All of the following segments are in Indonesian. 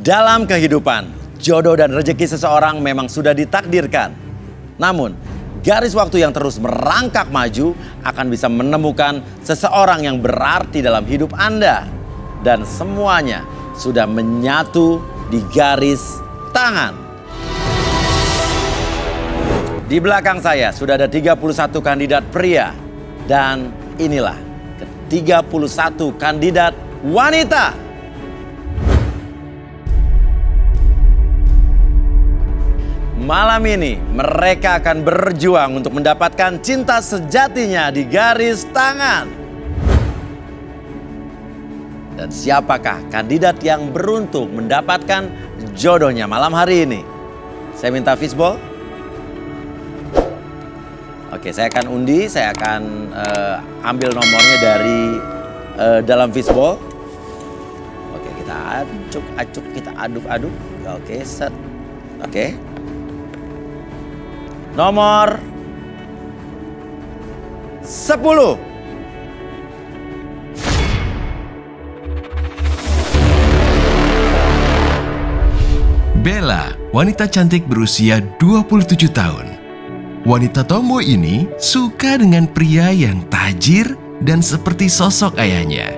Dalam kehidupan, jodoh dan rezeki seseorang memang sudah ditakdirkan. Namun, garis waktu yang terus merangkak maju akan bisa menemukan seseorang yang berarti dalam hidup Anda. Dan semuanya sudah menyatu di garis tangan. Di belakang saya sudah ada 31 kandidat pria. Dan inilah ke-31 kandidat wanita. Malam ini mereka akan berjuang untuk mendapatkan cinta sejatinya di garis tangan. Dan siapakah kandidat yang beruntung mendapatkan jodohnya malam hari ini? Saya minta fishball. Oke, saya akan undi, saya akan ambil nomornya dari dalam fishball. Oke, kita acuk, kita aduk-aduk. Oke, set. Oke. Nomor 10. Bella, wanita cantik berusia 27 tahun. Wanita tomboy ini suka dengan pria yang tajir dan seperti sosok ayahnya.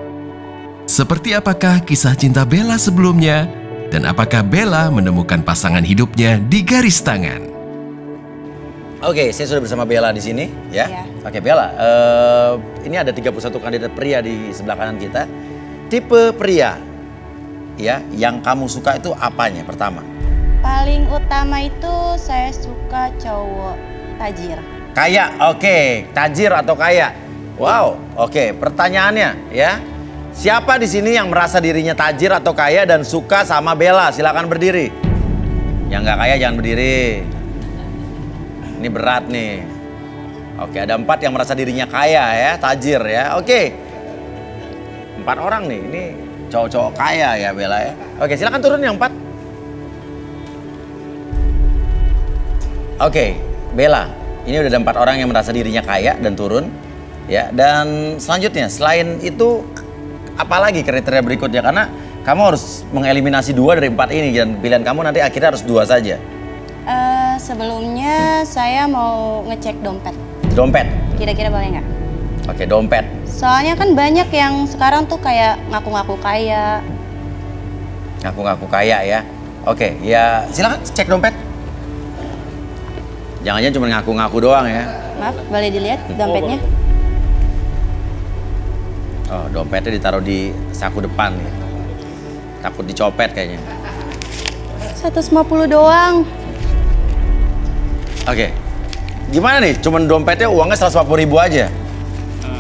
Seperti apakah kisah cinta Bella sebelumnya? Dan apakah Bella menemukan pasangan hidupnya di garis tangan? Oke, saya sudah bersama Bella di sini, ya. Iya. Oke, Bella, ini ada 31 kandidat pria di sebelah kanan kita. Tipe pria, ya, yang kamu suka itu apanya pertama? Paling utama itu saya suka cowok tajir. Kaya, oke. Tajir atau kaya? Wow, oke. Pertanyaannya, ya. Siapa di sini yang merasa dirinya tajir atau kaya dan suka sama Bella? Silakan berdiri. Yang nggak kaya jangan berdiri. Ini berat nih. Oke, ada 4 yang merasa dirinya kaya ya, tajir ya. Oke. 4 orang nih, ini cowok-cowok kaya ya Bella ya. Oke, silakan turun yang 4. Oke, Bella, ini udah ada 4 orang yang merasa dirinya kaya dan turun. Ya, dan selanjutnya, selain itu, apalagi kriteria berikutnya? Karena kamu harus mengeliminasi 2 dari 4 ini, dan pilihan kamu nanti akhirnya harus 2 saja. Sebelumnya saya mau ngecek dompet. Dompet? Kira-kira boleh nggak? Oke, dompet. Soalnya kan banyak yang sekarang tuh kayak ngaku-ngaku kaya. Ngaku-ngaku kaya ya. Oke, ya silakan cek dompet. Jangan-jangan cuma ngaku-ngaku doang ya. Maaf, boleh dilihat dompetnya? Oh, dompetnya ditaruh di saku depan nih. Takut dicopet kayaknya. 150 doang. Oke. Gimana nih? Cuman dompetnya uangnya 150.000 aja?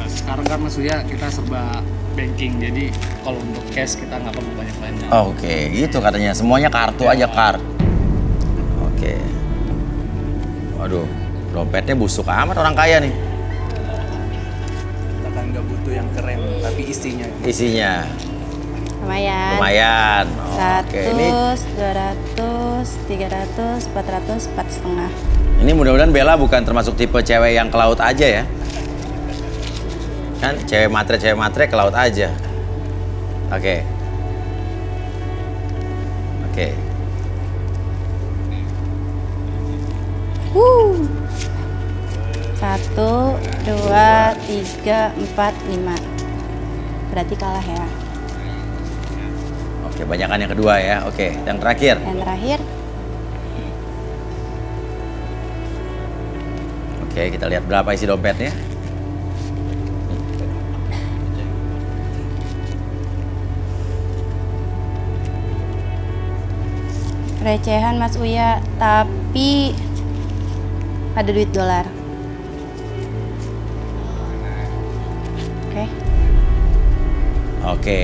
Sekarang kan Mas Uya kita serba banking, jadi kalau untuk cash kita nggak perlu banyak-banyak. Oke, gitu katanya. Semuanya kartu aja, kart. Oke. Waduh, dompetnya busuk amat orang kaya nih. Kita kan nggak butuh yang keren, tapi isinya. Isinya. Lumayan. Lumayan. Oke, 100, ini 200, 300, 400, 4,5. ini mudah-mudahan Bella bukan termasuk tipe cewek yang ke laut aja ya. Kan cewek matre ke laut aja. Oke. Oke. 1, 2, 3, 4, 5. Berarti kalah ya. Oke, banyakan yang kedua ya. Oke, yang terakhir. Yang terakhir. Oke, kita lihat berapa isi dompetnya. Recehan Mas Uya, tapi ada duit dolar. Oke. Oke.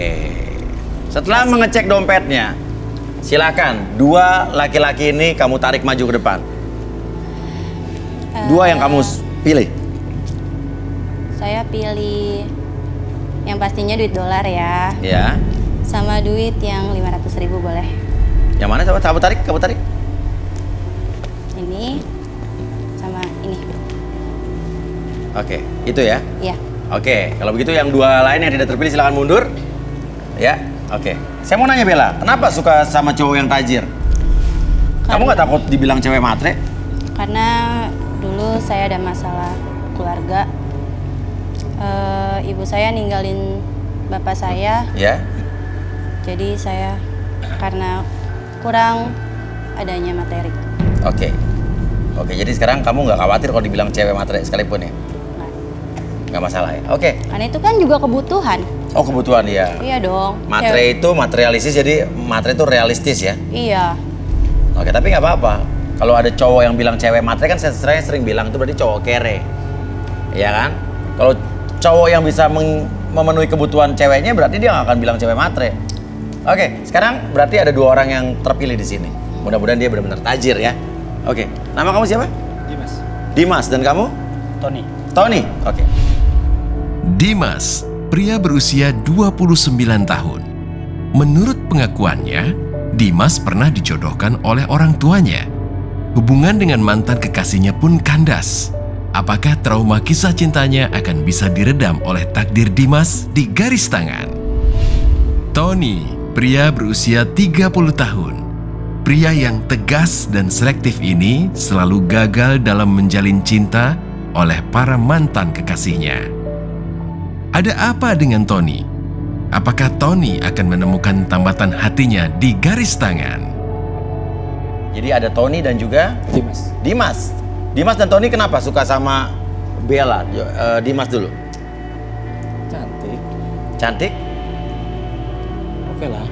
Setelah mengecek dompetnya, silakan 2 laki-laki ini kamu tarik maju ke depan. 2 yang kamu pilih. Saya pilih yang pastinya duit dolar ya. Ya. Sama duit yang 500.000 boleh. Yang mana? Coba kamu tarik, kamu tarik. Ini sama ini. Oke, itu ya. Iya. Oke, kalau begitu yang 2 lain yang tidak terpilih silakan mundur. Ya. Oke. Saya mau nanya Bella, kenapa suka sama cowok yang tajir? Kamu nggak takut dibilang cewek matre? Karena dulu saya ada masalah keluarga. Ibu saya ninggalin bapak saya. Ya. Jadi saya karena kurang adanya materi. Oke. Oke, jadi sekarang kamu nggak khawatir kalau dibilang cewek matre sekalipun ya? Nggak masalah ya? Oke. Karena itu kan juga kebutuhan. Oh, kebutuhan ya. Iya dong. Matre itu materialistis, jadi matre itu realistis ya? Iya. Oke, tapi nggak apa-apa. Kalau ada cowok yang bilang cewek matre kan saya sering bilang itu berarti cowok kere. Iya kan? Kalau cowok yang bisa memenuhi kebutuhan ceweknya berarti dia nggak akan bilang cewek matre. Oke, sekarang berarti ada 2 orang yang terpilih di sini. Mudah-mudahan dia benar-benar tajir ya. Oke, nama kamu siapa? Dimas. Dimas, dan kamu? Tony. Tony. Oke. Dimas, pria berusia 29 tahun. Menurut pengakuannya, Dimas pernah dijodohkan oleh orang tuanya. Hubungan dengan mantan kekasihnya pun kandas. Apakah trauma kisah cintanya akan bisa diredam oleh takdir Dimas di garis tangan? Tony, pria berusia 30 tahun. Pria yang tegas dan selektif ini selalu gagal dalam menjalin cinta oleh para mantan kekasihnya. Ada apa dengan Tony? Apakah Tony akan menemukan tambatan hatinya di garis tangan? Jadi ada Tony dan juga Dimas. Dimas. Dimas dan Tony kenapa suka sama Bella? Dimas dulu. Cantik. Cantik? Oke lah.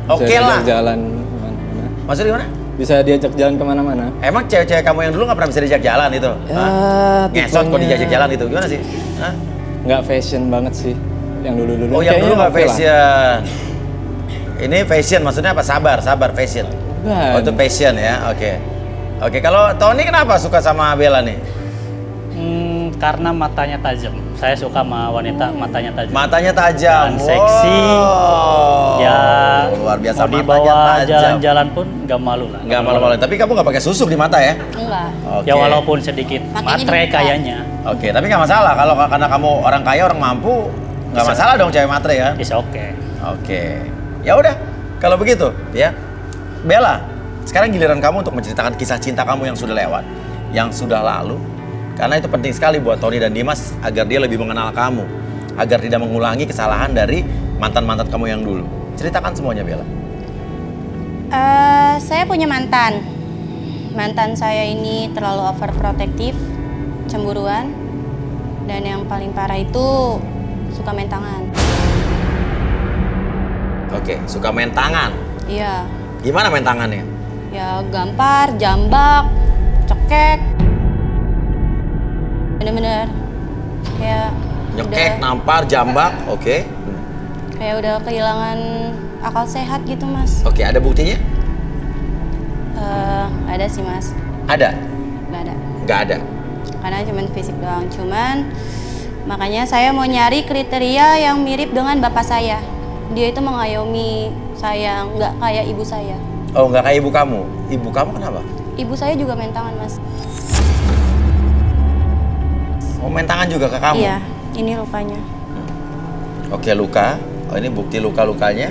Oke lah. Jalan kemana-mana. Maksudnya gimana? Bisa diajak jalan kemana-mana. Emang cewek-cewek kamu yang dulu nggak pernah bisa diajak jalan itu? Ya, Ngesot kok tipenya. diajak jalan itu, gimana sih? Hah? Nggak fashion banget sih. Yang dulu-dulu. Oh, yang Kayaknya dulu nggak oke lah. fashion. Ini fashion maksudnya apa? Sabar, fashion. Bukan. Oh, itu passion ya, oke. Oke, kalau Tony kenapa suka sama Bella nih? Karena matanya tajam. Saya suka sama wanita matanya tajam. Matanya tajam. Dan seksi. Wow. Ya, luar biasa mau matanya dibawa tajam. jalan-jalan pun nggak malu lah. Nggak malu-malu. Tapi kamu nggak pakai susuk di mata ya? Enggak. Oke. Ya walaupun sedikit Makanya matre dibuka. kayaknya. Oke, tapi nggak masalah kalau karena kamu orang kaya, orang mampu, nggak Bisa. masalah dong cewek matre ya? Is okay. Oke. Ya udah, kalau begitu ya. Bella, sekarang giliran kamu untuk menceritakan kisah cinta kamu yang sudah lewat, yang sudah lalu. Karena itu penting sekali buat Tony dan Dimas agar dia lebih mengenal kamu, agar tidak mengulangi kesalahan dari mantan-mantan kamu yang dulu. Ceritakan semuanya, Bella. Saya punya mantan. Mantan saya ini terlalu overprotective, cemburuan, dan yang paling parah itu suka main tangan. Oke, suka main tangan. Iya, Gimana main tangannya? ya gampar, jambak, cekek. Bener-bener kayak Nyekek, udah, nampar, jambak, oke. kayak udah kehilangan akal sehat gitu, Mas. Oke, ada buktinya? Ada sih, Mas. Ada? Nggak ada. Nggak ada? Karena cuman fisik doang. Cuman makanya saya mau nyari kriteria yang mirip dengan bapak saya. Dia itu mengayomi saya, nggak kayak ibu saya. Oh, nggak kayak ibu kamu? Ibu kamu kenapa? Ibu saya juga main tangan, Mas. Oh, main tangan juga ke kamu? Iya, ini lukanya. Oke, luka. Oh, ini bukti luka-lukanya.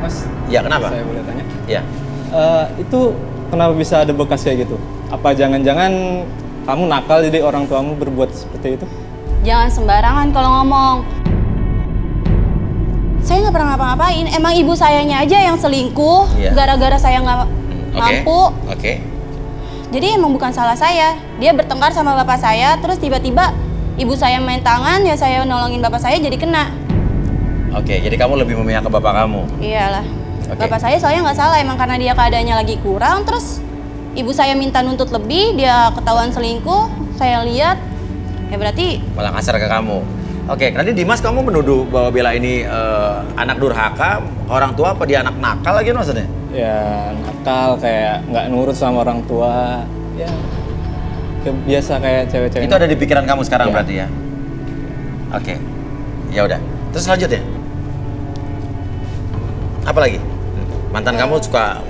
Mas, Ya, kenapa? saya boleh tanya? Ya. Itu kenapa bisa ada bekas kayak gitu? Apa jangan-jangan kamu nakal jadi orang tuamu berbuat seperti itu? Jangan sembarangan kalau ngomong. Saya nggak pernah ngapa-ngapain. Emang ibu sayanya aja yang selingkuh Iya. gara-gara saya nggak Oke. mampu. Oke. Jadi emang bukan salah saya. Dia bertengkar sama bapak saya, terus tiba-tiba ibu saya main tangan, ya saya nolongin bapak saya jadi kena. Oke, jadi kamu lebih memihak ke bapak kamu. Iyalah. Oke. Bapak saya soalnya nggak salah, emang karena dia keadaannya lagi kurang, terus ibu saya minta nuntut lebih, dia ketahuan selingkuh, saya lihat, ya berarti Malah kasar ke kamu. Oke, nanti Dimas kamu menuduh bahwa Bella ini anak durhaka, orang tua apa dia anak nakal lagi maksudnya? Ya nakal, kayak nggak nurut sama orang tua. Ya biasa kayak cewek-cewek. Itu ada di pikiran kamu sekarang Iya. berarti ya? Oke, ya udah. Terus lanjutnya? Apa lagi? Mantan kamu suka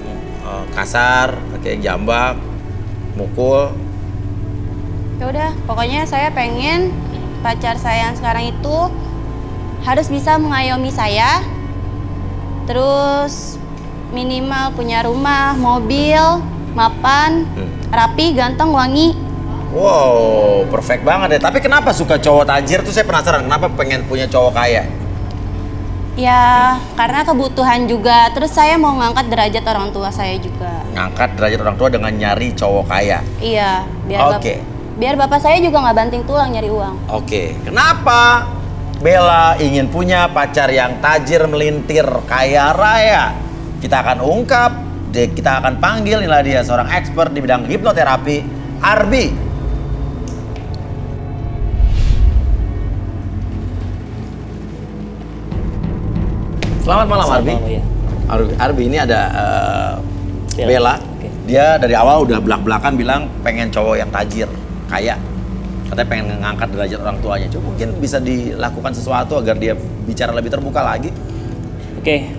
kasar, oke, jambak, mukul. ya udah, pokoknya saya pengen pacar saya yang sekarang itu harus bisa mengayomi saya. Terus minimal punya rumah, mobil, mapan, rapi, ganteng, wangi. Wow, perfect banget ya. Tapi kenapa suka cowok tajir tuh saya penasaran. Kenapa pengen punya cowok kaya? Ya, karena kebutuhan juga. Terus saya mau ngangkat derajat orang tua saya juga. Ngangkat derajat orang tua dengan nyari cowok kaya. Iya, biar biar bapak saya juga nggak banting tulang nyari uang. Oke, kenapa Bella ingin punya pacar yang tajir, melintir, kaya raya? Kita akan ungkap, kita akan panggil, inilah dia seorang expert di bidang hipnoterapi, Arbi. Selamat malam, Arbi. Ya. Arbi ini ada Bella. Oke. Dia dari awal udah belak-belakan bilang pengen cowok yang tajir, kaya. Katanya pengen ngangkat derajat orang tuanya. Coba mungkin bisa dilakukan sesuatu agar dia bicara lebih terbuka lagi. Oke,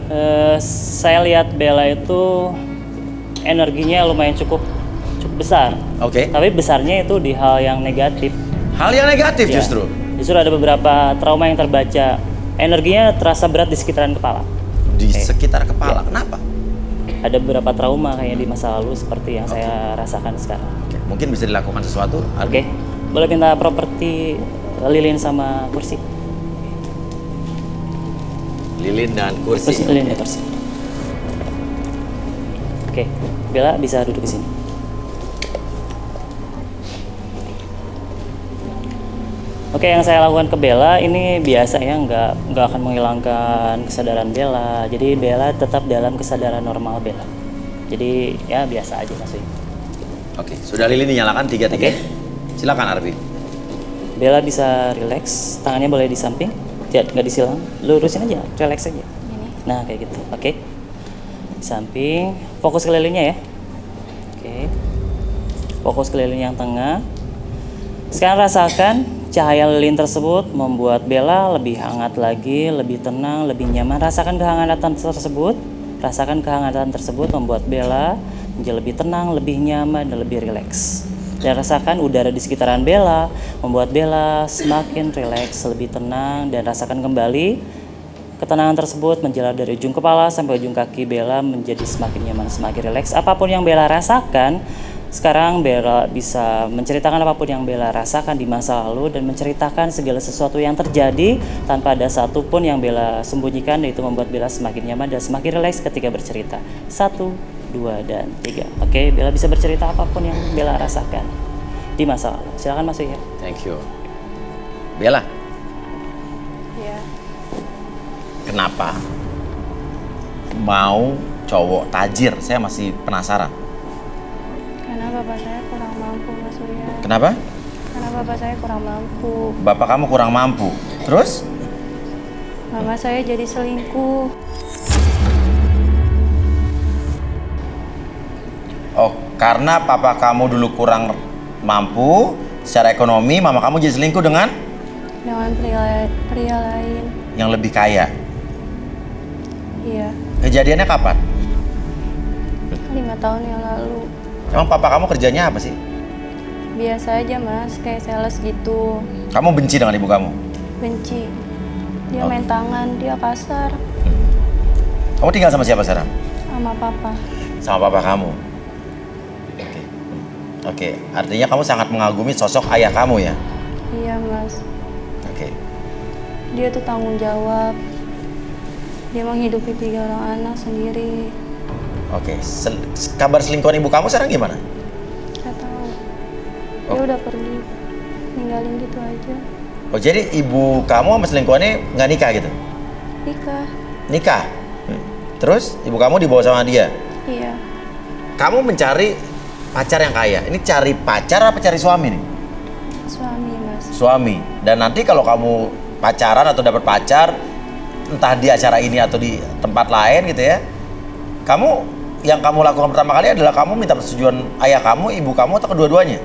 saya lihat Bella itu energinya lumayan cukup besar. Oke. Tapi besarnya itu di hal yang negatif. Hal yang negatif Ya. justru. Justru ada beberapa trauma yang terbaca. Energinya terasa berat di sekitaran kepala. Di sekitar kepala. Ya. Kenapa? Ada beberapa trauma kayak di masa lalu seperti yang saya rasakan sekarang. Oke. Mungkin bisa dilakukan sesuatu. Oke, boleh minta properti lilin sama kursi. Lilin dan kursi. Lilin dan kursi. Oke, Bella bisa duduk di sini. Oke, yang saya lakukan ke Bella ini biasanya nggak akan menghilangkan kesadaran Bella. Jadi Bella tetap dalam kesadaran normal Bella. Jadi ya biasa aja maksudnya. Oke, sudah lilin dinyalakan 3-3. Oke. Silakan Arbi. Bella bisa relax, tangannya boleh di samping, nggak disilang, lurusin aja, relax aja. Nah kayak gitu, oke. Di samping, fokus ke lilinnya ya. Oke. Fokus ke lilin yang tengah. Sekarang rasakan cahaya lilin tersebut membuat Bella lebih hangat lagi, lebih tenang, lebih nyaman. Rasakan kehangatan tersebut. Rasakan kehangatan tersebut membuat Bella menjadi lebih tenang, lebih nyaman, dan lebih rileks. Dan rasakan udara di sekitaran Bella membuat Bella semakin rileks, lebih tenang, dan rasakan kembali ketenangan tersebut menjalar dari ujung kepala sampai ujung kaki Bella menjadi semakin nyaman, semakin rileks. Apapun yang Bella rasakan, sekarang Bella bisa menceritakan apapun yang Bella rasakan di masa lalu dan menceritakan segala sesuatu yang terjadi tanpa ada satupun yang Bella sembunyikan, dan itu membuat Bella semakin nyaman dan semakin rileks ketika bercerita. 1, 2, dan 3. Oke, Bella bisa bercerita apapun yang Bella rasakan di masa lalu. Silakan masuk ya. Thank you. Bella, Iya. kenapa mau cowok tajir? Saya masih penasaran. Karena bapak saya kurang mampu, Mas Uya. Kenapa? Karena bapak saya kurang mampu. Bapak kamu kurang mampu. Terus? Mama saya jadi selingkuh. Oh, karena papa kamu dulu kurang mampu secara ekonomi, mama kamu jadi selingkuh dengan pria lain. yang lebih kaya. Iya, Kejadiannya kapan? 5 tahun yang lalu. Emang papa kamu kerjanya apa sih? Biasa aja Mas, kayak sales gitu. Kamu benci dengan ibu kamu? Benci. Dia Oh. main tangan, dia kasar. Kamu tinggal sama siapa sekarang? Sama papa. Sama papa kamu. Oke. Oke, artinya kamu sangat mengagumi sosok ayah kamu ya? Iya Mas. Oke. Dia tuh tanggung jawab. Dia menghidupi 3 orang anak sendiri. Oke. Kabar selingkuhan ibu kamu sekarang gimana? Gak tahu. Oh. Dia udah pergi. Ninggalin gitu aja. Oh, jadi ibu kamu sama selingkuhannya nggak nikah gitu? Nikah. Nikah? Terus ibu kamu dibawa sama dia? Iya. Kamu mencari pacar yang kaya. Ini cari pacar apa cari suami nih? Suami Mas. Suami. Dan nanti kalau kamu pacaran atau dapat pacar, entah di acara ini atau di tempat lain gitu ya, yang kamu lakukan pertama kali adalah kamu minta persetujuan ayah kamu, ibu kamu, atau kedua-duanya?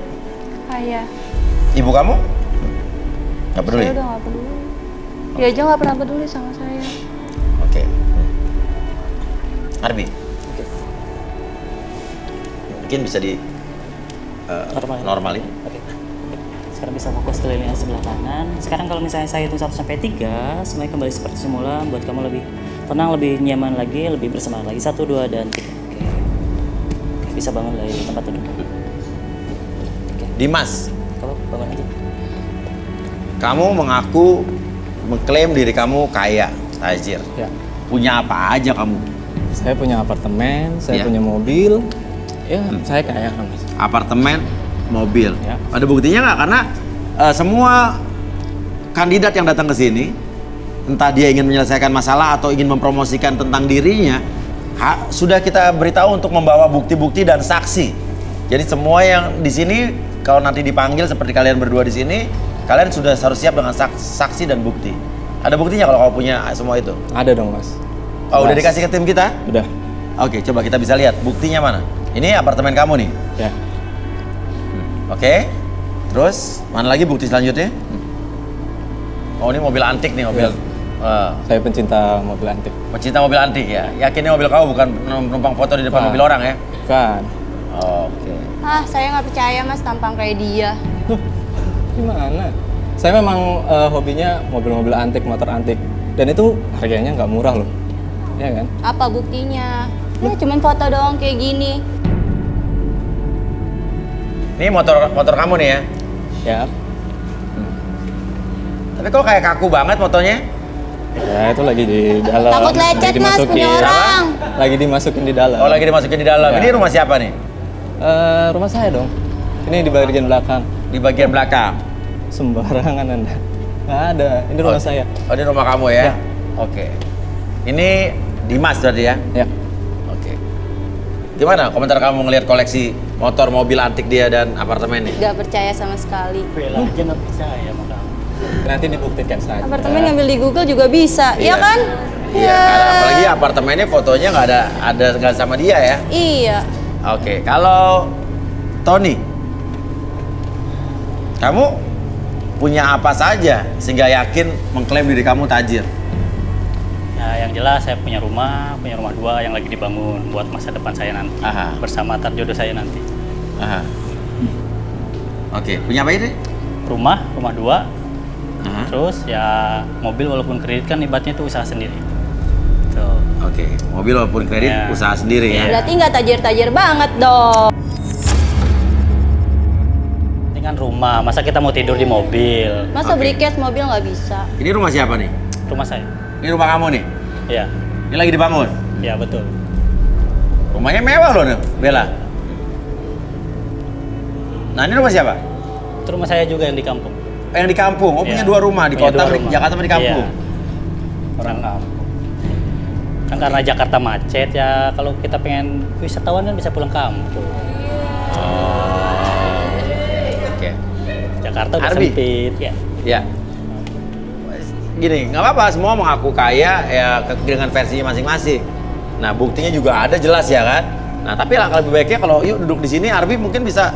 Ayah. Ibu kamu? Nggak peduli? Saya udah gak peduli. Dia aja gak pernah peduli sama saya. Oke. Arbi? Mungkin bisa di Normalin. normalin. Oke. sekarang bisa fokus ke lilin yang sebelah kanan. Sekarang kalau misalnya saya hitung 1 sampai 3, semuanya kembali seperti semula, buat kamu lebih tenang, lebih nyaman lagi, lebih bersemangat lagi. 1, 2, dan 3. Oke. Bisa bangun dari tempat duduk. Oke. Dimas, Kamu bangun aja. kamu mengaku mengklaim diri kamu kaya, tajir. Ya. Punya apa aja kamu? Saya punya apartemen, saya Ya. punya mobil. Ya, saya kaya kan, Mas. Apartemen, mobil. Ya. Ada buktinya nggak? Karena semua kandidat yang datang ke sini, entah dia ingin menyelesaikan masalah atau ingin mempromosikan tentang dirinya, sudah kita beritahu untuk membawa bukti-bukti dan saksi. Jadi semua yang di sini, kalau nanti dipanggil seperti kalian berdua di sini, kalian sudah harus siap dengan saksi dan bukti. Ada buktinya kalau kamu punya semua itu? Ada dong, Mas. Oh, udah Mas. dikasih ke tim kita? Udah. Oke, coba kita bisa lihat buktinya mana. Ini apartemen kamu nih. Ya. Oke. Terus mana lagi bukti selanjutnya? Oh, ini mobil antik nih, mobil. Saya pencinta mobil antik. Pecinta mobil antik ya. Yakin ini mobil kamu, bukan penumpang foto di depan Bukan. mobil orang ya? Bukan. Oke. Ah, saya nggak percaya Mas tampang kayak dia. Loh, gimana? Saya memang hobinya mobil-mobil antik, motor antik. Dan itu harganya nggak murah loh. Iya kan? Apa buktinya? Ya cuman foto doang kayak gini. Ini motor kamu nih ya. Ya. Tapi kok kayak kaku banget motonya? Ya, itu lagi di dalam. Takut lecet lagi Mas, punya orang. Lagi dimasukin di dalam. Oh, lagi dimasukin di dalam. Ya. Ini rumah siapa nih? Rumah saya dong. Ini di bagian belakang. Di bagian belakang. Sembarangan Anda. Nggak ada. Ini rumah saya. Oh, ini rumah kamu ya? Ya. Oke. Ini Dimas berarti ya? Ya. Oke. Gimana komentar kamu ngelihat koleksi motor, mobil antik dia dan apartemennya? Gak percaya sama sekali. Bela aja nggak percaya sama kamu. Nanti dibuktikan saja. Apartemen ngambil di Google juga bisa, Iya. iya kan? Iya, karena apalagi apartemennya fotonya nggak sama dia ya. Iya. Oke, kalau Tony, kamu punya apa saja sehingga yakin mengklaim diri kamu tajir? Ya, yang jelas saya punya rumah 2 yang lagi dibangun buat masa depan saya nanti. Aha. Bersama terjodoh saya nanti. Aha. Oke, punya apa ini? Rumah 2, Aha. terus ya mobil walaupun kredit kan ibaratnya itu usaha sendiri. Tuh. Oke, mobil walaupun kredit Ya. usaha sendiri ya. Berarti nggak tajir-tajir banget dong. Ini kan rumah, masa kita mau tidur di mobil? Masa Oke. beli cash mobil nggak bisa? Ini rumah siapa nih? Rumah saya. Ini rumah kamu nih. Ya, Ini lagi dibangun. ya betul. Rumahnya mewah loh, nih, Bella. Nah, ini rumah siapa? Itu rumah saya juga yang di kampung. Yang di kampung. Oh, punya Iya. 2 rumah di Punya kota, 2 di rumah. Jakarta sama di kampung. Iya. Orang kampung. Kan karena Jakarta macet ya, kalau kita pengen wisatawan kan bisa pulang kampung. Oke. Jakarta udah Arbi. sempit ya. Ya. Gini, nggak apa-apa, semua mengaku kaya ya dengan versinya masing-masing. Nah, buktinya juga ada jelas ya kan. Nah, tapi langkah lebih baiknya kalau yuk duduk di sini, Arbi mungkin bisa.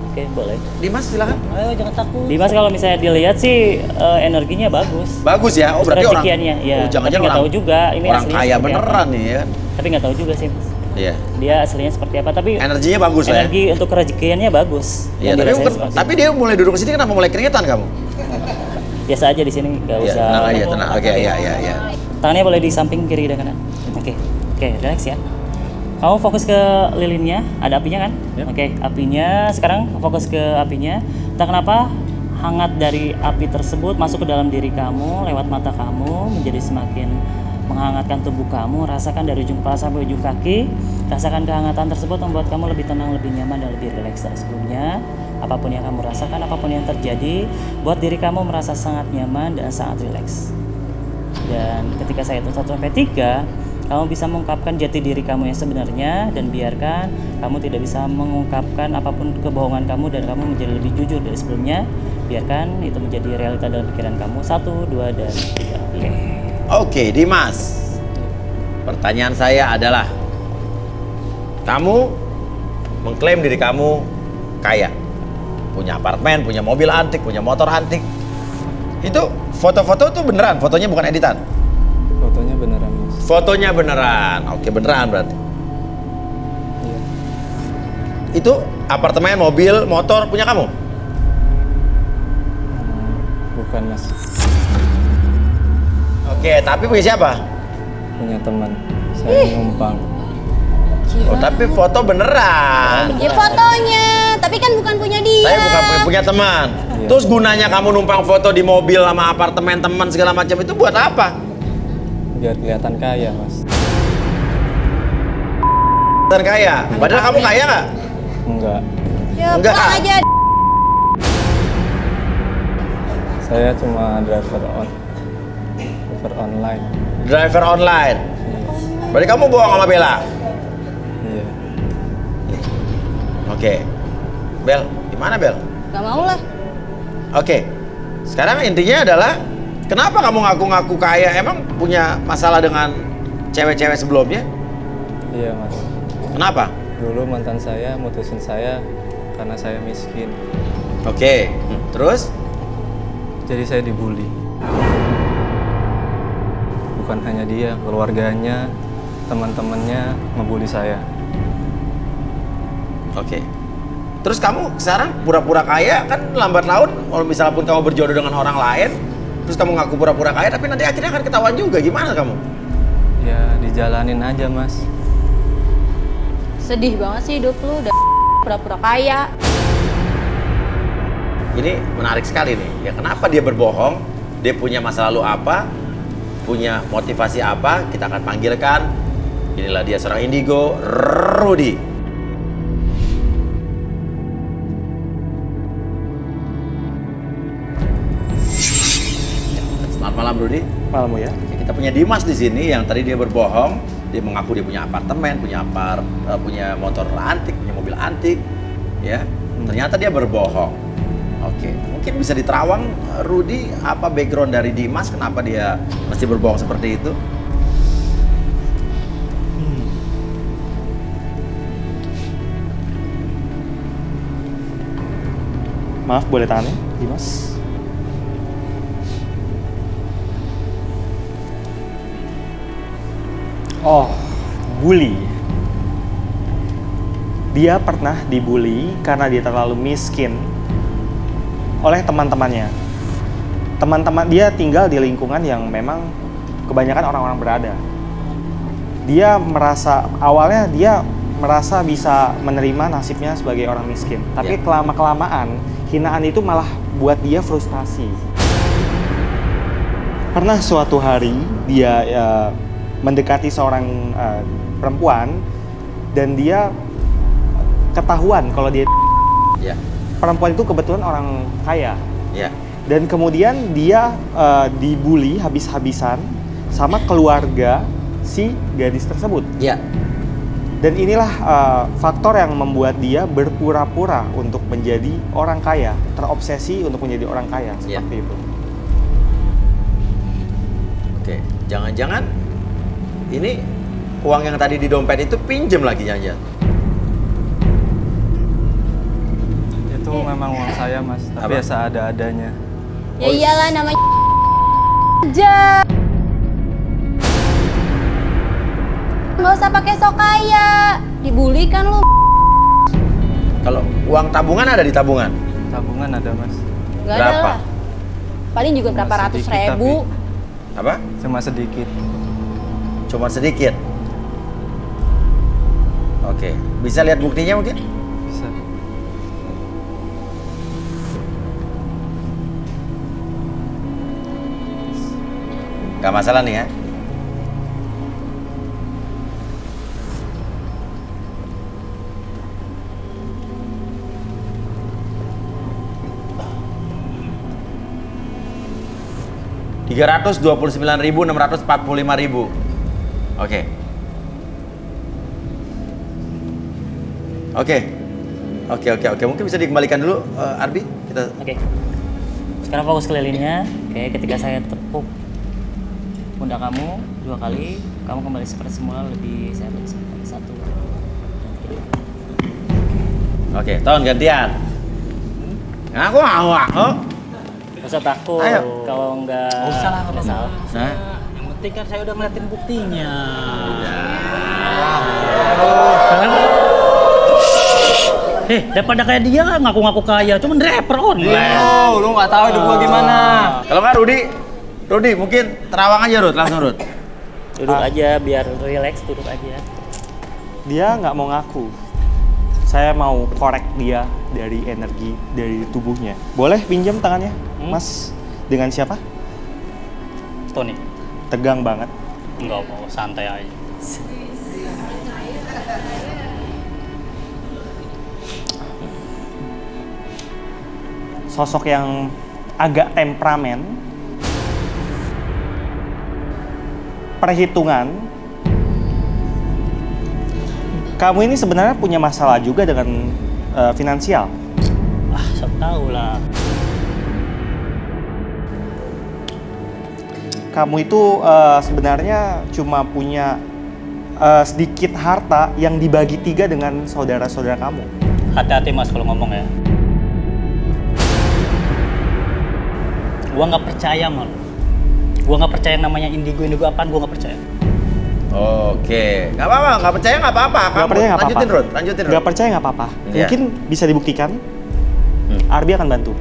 Oke, boleh. Dimas silakan. Ayo jangan takut. Dimas kalau misalnya dilihat sih energinya bagus. Bagus ya. Oh, berarti orang. Rezekiannya, ya. Oh, Tapi jangan-jangan nggak orang, tahu juga ini orang aslinya kaya seperti beneran apa. nih ya. Tapi nggak tahu juga sih, Mas. Iya. Dia aslinya seperti apa, tapi Energinya bagus lah ya. energi untuk rezekiannya bagus. Iya, Yang tapi, dirasain bukan, seperti tapi dia mulai duduk ke sini kenapa mulai keringetan kamu? itu. Biasa aja di sini, nggak Iya, usah. tenang aja, tenang. Oke, iya, iya, iya. Tangannya boleh di samping kiri dan kanan. Oke, relax ya. Kamu fokus ke lilinnya, ada apinya kan? Ya. Oke, apinya sekarang fokus ke apinya. Entah kenapa hangat dari api tersebut masuk ke dalam diri kamu, lewat mata kamu, menjadi semakin menghangatkan tubuh kamu. Rasakan dari ujung kepala sampai ujung kaki. Rasakan kehangatan tersebut membuat kamu lebih tenang, lebih nyaman, dan lebih rileks dari sebelumnya. Apapun yang kamu rasakan, apapun yang terjadi, buat diri kamu merasa sangat nyaman dan sangat rileks. Dan ketika saya hitung 1 sampai 3, kamu bisa mengungkapkan jati diri kamu yang sebenarnya, dan biarkan kamu tidak bisa mengungkapkan apapun kebohongan kamu dan kamu menjadi lebih jujur dari sebelumnya. Biarkan itu menjadi realita dalam pikiran kamu. 1, 2, dan 3. Oke. Oke, Dimas. Pertanyaan saya adalah, kamu mengklaim diri kamu kaya, punya apartemen, punya mobil antik, punya motor antik. Itu foto-foto tuh beneran, fotonya bukan editan. Fotonya beneran, Mas. Fotonya beneran. Oke, beneran berarti. Iya. Itu apartemen, mobil, motor punya kamu? Bukan mas, Oke, tapi punya siapa? punya teman. Saya numpang. Oh, tapi foto beneran. Ya fotonya, tapi kan bukan punya dia. Saya bukan punya teman. Terus gunanya kamu numpang foto di mobil sama apartemen teman segala macam itu buat apa? Biar kelihatan kaya mas. Dan kaya. Padahal kamu kaya nggak? Enggak, Ya Enggak. pulang aja. saya cuma driver online. Driver online. Berarti kamu bohong sama Bella? Iya. Oke. Bel, gimana Bel? Gak mau lah. Oke. Sekarang intinya adalah kenapa kamu ngaku-ngaku kaya? Emang punya masalah dengan cewek-cewek sebelumnya? Iya mas. Kenapa? Dulu mantan saya mutusin saya karena saya miskin. Oke. Terus? Jadi saya dibully. Bukan hanya dia, keluarganya, teman-temannya ngebully saya. Oke. Terus kamu sekarang pura-pura kaya kan lambat laun kalau misalnya pun kamu berjodoh dengan orang lain, terus kamu ngaku pura-pura kaya tapi nanti akhirnya akan ketahuan juga. Gimana kamu? Ya dijalanin aja mas. Sedih banget sih hidup lu, udah pura-pura kaya. Ini menarik sekali nih. Ya kenapa dia berbohong? Dia punya masa lalu apa? Punya motivasi apa? Kita akan panggilkan. Inilah dia seorang indigo, Rudy. Selamat malam Rudy. Malam ya. Kita punya Dimas di sini yang tadi dia berbohong. Dia mengaku dia punya apartemen, punya motor antik, punya mobil antik, ya. Ternyata dia berbohong. Oke, mungkin bisa diterawang Rudy apa background dari Dimas, kenapa dia mesti berbohong seperti itu? Maaf, boleh tanya, Dimas? Oh, bully. Dia pernah dibully karena dia terlalu miskin oleh teman-temannya. Teman-teman dia tinggal di lingkungan yang memang kebanyakan orang-orang berada. Dia awalnya dia merasa bisa menerima nasibnya sebagai orang miskin. Tapi kelama-kelamaan, hinaan itu malah buat dia frustasi. Pernah suatu hari dia mendekati seorang perempuan dan dia ketahuan kalau dia perempuan itu kebetulan orang kaya. Dan kemudian dia dibully habis-habisan sama keluarga si gadis tersebut. Dan inilah faktor yang membuat dia berpura-pura untuk menjadi orang kaya, terobsesi untuk menjadi orang kaya, seperti itu. Oke, jangan-jangan ini uang yang tadi di dompet itu pinjem lagi jangan-jangan? Itu memang uang saya mas, tapi ya seada-adanya. Ya iyalah namanya aja. Nggak usah pakai sok kaya, dibully kan lu. Kalau uang tabungan ada di tabungan? Tabungan ada mas. Gak ada Berapa? lah. Paling juga berapa ratus ribu. Apa? Cuma sedikit. Cuma sedikit? Oke, bisa lihat buktinya mungkin? Bisa. Gak masalah nih ya. Rp329.645.000. Oke. Oke. Mungkin bisa dikembalikan dulu, Arbi. Oke. Sekarang fokus ke lilinnya. Oke, ketika saya tepuk pundak kamu 2 kali, kamu kembali seperti semula, lebih saya beri 1. Oke, Ton gantian. Aku mau. Gak usah takut. Ayo. Kalau nggak usah lah, nggak salah. Yang penting kan saya udah ngeliatin buktinya. Daripada kayak dia ngaku-ngaku kaya, cuman driver online. Oh, lu nggak tahu hidup gua gimana. Kalau nggak Rudi mungkin terawang aja Rud, langsung Rud. Duduk aja biar relax, duduk aja. Dia nggak mau ngaku. Saya mau korek dia dari energi dari tubuhnya. Boleh pinjam tangannya, Mas? Dengan siapa? Tony. Tegang banget. Enggak mau, santai aja. Sosok yang agak temperamen, perhitungan. Kamu ini sebenarnya punya masalah juga dengan finansial. Saya tahu lah. Kamu itu sebenarnya cuma punya sedikit harta yang dibagi 3 dengan saudara-saudara kamu. Hati-hati Mas kalau ngomong ya. Gua nggak percaya mal. Gua nggak percaya namanya indigo apaan, gua nggak percaya. Oke, nggak apa-apa, nggak percaya nggak apa-apa. Nggak percaya nggak apa-apa. Lanjutin Rud. Nggak percaya nggak apa-apa. Iya. Mungkin bisa dibuktikan. Arbi akan bantu.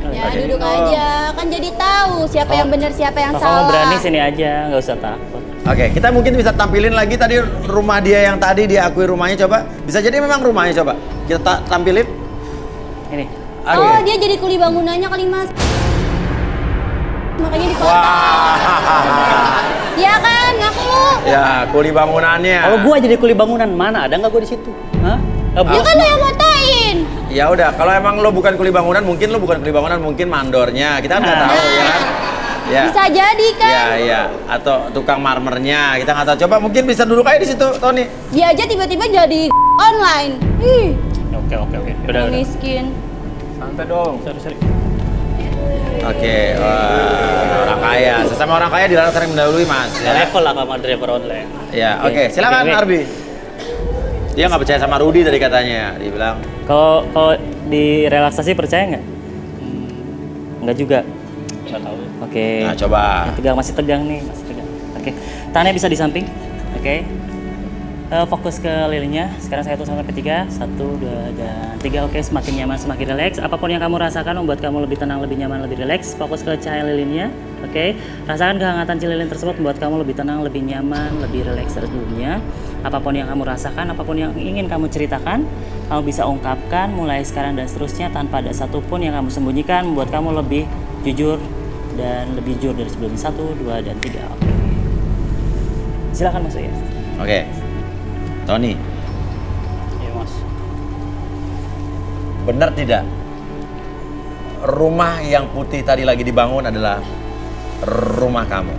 Ya duduk aja, kan jadi tahu siapa yang benar siapa yang Kalau salah. kamu berani sini aja, nggak usah takut. Oke, kita mungkin bisa tampilin lagi tadi rumah dia yang tadi diakui rumahnya, coba. Bisa jadi memang rumahnya, coba. Kita tampilin. Ini. Oke. Oh, dia jadi kuli bangunannya kali Mas. Makanya di kota. Wah. Ya kan, ngaku lu. Ya, kuli bangunannya. Kalau gua jadi kuli bangunan, mana ada nggak gua di situ? Hah? Ya kan lo yang motain. Ya udah, kalau emang lo bukan kuli bangunan, mungkin lo bukan kuli bangunan, mungkin mandornya. Kita kan nggak tahu ya kan. Ya. Bisa jadi kan. Ya, iya. Atau tukang marmernya, kita nggak tahu. Coba mungkin bisa duduk aja di situ, Tony. Dia aja tiba-tiba jadi online. Ih, Oke. Udah. miskin. Santai dong. Sorry. Oke, wah, orang kaya. Sesama orang kaya dilarang sering mendahului, Mas. Ya, Level lah sama driver online. ya oke. Silakan, Oke. Arbi. Dia nggak percaya sama Rudi tadi katanya. Dia bilang, Kalau di relaksasi percaya nggak? Nggak juga. Nggak tahu. Oke. nah coba. Masih tegang nih, masih tegang. Oke. Tangannya bisa di samping. Oke. Fokus ke lilinnya. Sekarang saya hitung sampai 3. 1, 2, dan 3. Oke, semakin nyaman, semakin rileks. Apapun yang kamu rasakan membuat kamu lebih tenang, lebih nyaman, lebih rileks. Fokus ke cahaya lilinnya. Oke. Rasakan kehangatan lilin tersebut membuat kamu lebih tenang, lebih nyaman, lebih rileks dari sebelumnya. Apapun yang kamu rasakan, apapun yang ingin kamu ceritakan, kamu bisa ungkapkan mulai sekarang dan seterusnya tanpa ada satupun yang kamu sembunyikan, membuat kamu lebih jujur dan lebih jujur dari sebelumnya. 1, 2, dan 3. Oke. Silakan masuk ya. Oke. Tony, Iya Mas. benar tidak? Rumah yang putih tadi lagi dibangun adalah rumah kamu.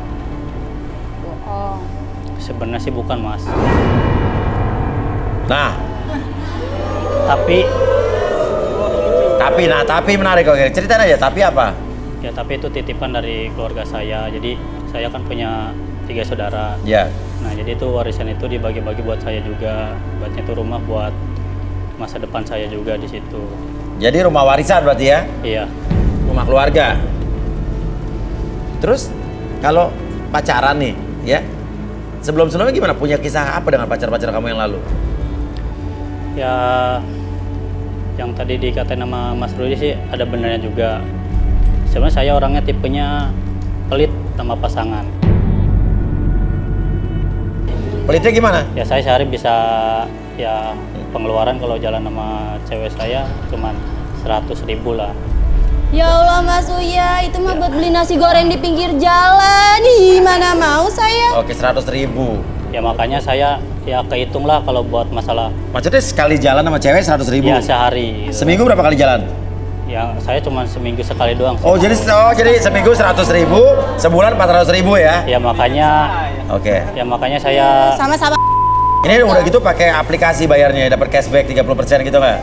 Bohong. Sebenarnya sih bukan Mas. Nah, Tapi menarik. Oke, ceritain aja. Tapi apa? ya tapi itu titipan dari keluarga saya. Jadi saya kan punya 3 saudara. Ya. Nah jadi itu warisan itu dibagi-bagi buat saya juga. Buatnya itu rumah buat masa depan saya juga di situ. Jadi rumah warisan berarti ya? Iya. Rumah keluarga. Terus kalau pacaran nih, ya? Sebelum-sebelumnya gimana? Punya kisah apa dengan pacar-pacar kamu yang lalu? Ya yang tadi dikatain sama Mas Rudi sih ada benarnya juga. Sebenarnya saya orangnya tipenya pelit sama pasangan. Pelitnya gimana? Ya saya sehari bisa ya pengeluaran kalau jalan sama cewek saya cuman 100.000 lah. Ya Allah Mas Uya, itu mah buat beli nasi goreng di pinggir jalan. Ih, mana mau saya? Oke, 100.000. Ya makanya saya ya kehitung lah kalau buat masalah Maksudnya sekali jalan sama cewek 100.000? ya sehari. Gitu. Seminggu berapa kali jalan? Ya saya cuma seminggu sekali doang. Oh, jadi seminggu 100.000, sebulan 400.000 ya? Ya makanya Oke. ya makanya saya Sama-sama. Ini udah gitu pakai aplikasi bayarnya, dapat cashback 30% gitu nggak?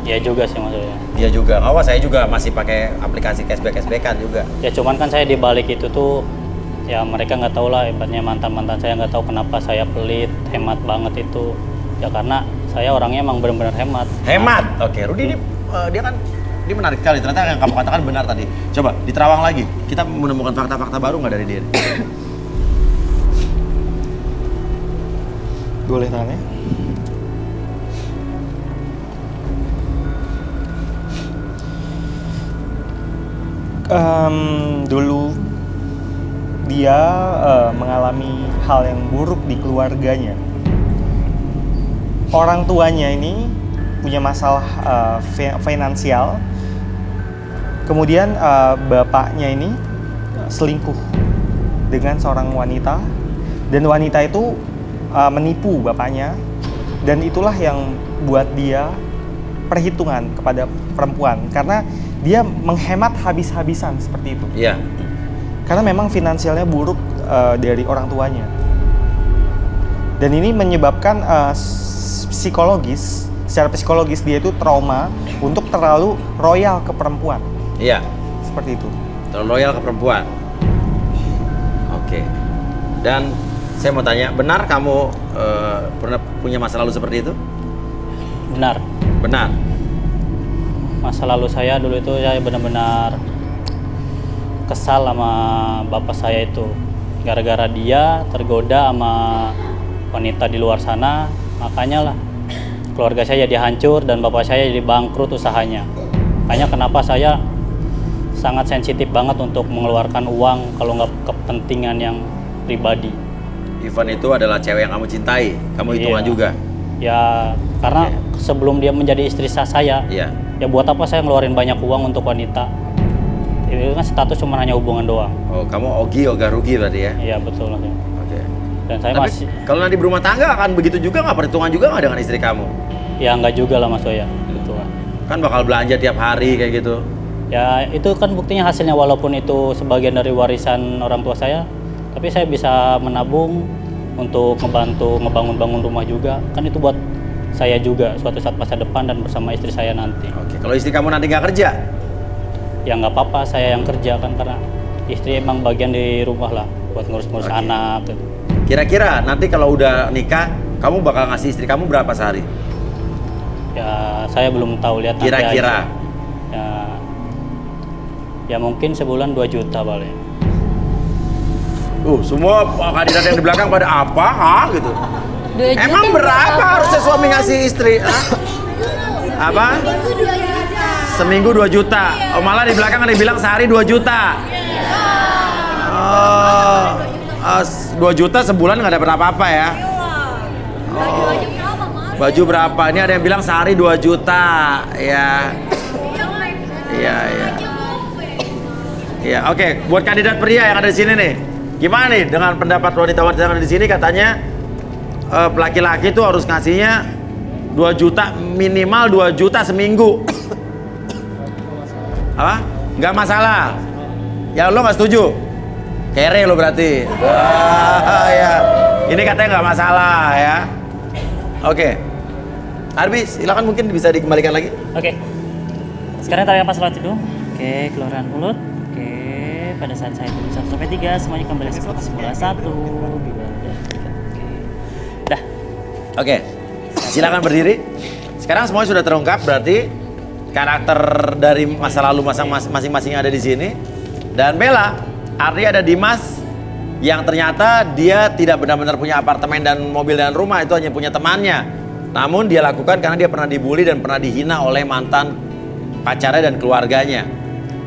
ya juga sih maksudnya. Iya juga. Oh, saya juga masih pakai aplikasi cashbackan juga. Ya cuman kan saya di balik itu tuh ya mereka nggak tahu lah, hebatnya mantan-mantan saya nggak tahu kenapa saya pelit, hemat banget itu. Ya karena saya orangnya emang benar-benar hemat. Hemat. Oke, Rudi ini dia kan dia menarik sekali. Ternyata yang kamu katakan benar tadi. Coba diterawang lagi. Kita menemukan fakta-fakta baru nggak dari dia? Boleh tangannya? Dulu dia mengalami hal yang buruk di keluarganya. Orang tuanya ini punya masalah finansial. Kemudian bapaknya ini selingkuh dengan seorang wanita, dan wanita itu menipu bapaknya, dan itulah yang buat dia perhitungan kepada perempuan karena dia menghemat habis-habisan seperti itu. Iya. Karena memang finansialnya buruk dari orang tuanya. Dan ini menyebabkan secara psikologis dia itu trauma untuk terlalu royal ke perempuan. Iya. Seperti itu. Terlalu loyal ke perempuan. Oke. Dan saya mau tanya, benar kamu pernah punya masa lalu seperti itu? Benar. Benar. Masa lalu saya dulu itu saya benar-benar kesal sama bapak saya itu. Gara-gara dia tergoda sama wanita di luar sana, makanya lah keluarga saya jadi hancur dan bapak saya jadi bangkrut usahanya. Makanya kenapa saya sangat sensitif banget untuk mengeluarkan uang kalau nggak kepentingan yang pribadi. Ivan itu adalah cewek yang kamu cintai, kamu hitungan Iya. juga? Ya, karena sebelum dia menjadi istri saya, Iya. ya buat apa saya ngeluarin banyak uang untuk wanita? Itu kan status cuma hanya hubungan doang. Oh, kamu ogah rugi berarti ya? Iya, betul. Mas. Oke. Dan saya Tapi masih, kalau nanti berumah tangga akan begitu juga nggak? Perhitungan juga nggak dengan istri kamu? ya nggak juga lah Mas Oya. Gitu kan. Kan bakal belanja tiap hari kayak gitu. Ya, itu kan buktinya hasilnya walaupun itu sebagian dari warisan orang tua saya, tapi saya bisa menabung untuk ngebangun rumah juga. Kan itu buat saya juga suatu saat masa depan dan bersama istri saya nanti. Oke. Kalau istri kamu nanti nggak kerja? Ya nggak apa-apa, saya yang kerja kan karena istri emang bagian di rumah lah buat ngurus-ngurus Oke. anak gitu. Kira-kira nanti kalau udah nikah, kamu bakal ngasih istri kamu berapa sehari? Ya saya belum tahu, lihat nanti Kira-kira? aja. Ya mungkin sebulan 2 juta paling. Semua kandidat yang di belakang pada apa? Gitu. 2 juta Emang berapa harusnya suami ngasih istri? Hah? Apa? Seminggu 2 juta. Oh, malah di belakang ada yang bilang sehari 2 juta. Oh, 2 juta sebulan nggak dapat apa-apa ya? Oh. Baju berapa? Ini ada yang bilang sehari 2 juta. Ya. Iya, iya. Iya, oke. Buat kandidat pria yang ada di sini nih, gimana nih dengan pendapat wanita-wanita yang ada di sini? Katanya laki-laki tuh harus ngasihnya 2 juta, minimal 2 juta seminggu. Apa? Nggak masalah. Ya lo nggak setuju? Kere lo berarti. Ya. Ini katanya nggak masalah ya. Oke. Arbi, silakan mungkin bisa dikembalikan lagi. Oke. Sekarang tarik nafas lewat hidung. Oke, keluaran mulut. Oke, pada saat saya hitung 1 sampai 3 semuanya kembali seperti semula. 1, 2, dan 3. Oke. Dah. Oke. Silakan berdiri. Sekarang semuanya sudah terungkap, berarti karakter dari masa lalu masing-masing yang ada di sini. Dan Bella, artinya ada Dimas yang ternyata dia tidak benar-benar punya apartemen dan mobil dan rumah, itu hanya punya temannya. Namun dia lakukan karena dia pernah dibully dan pernah dihina oleh mantan pacarnya dan keluarganya.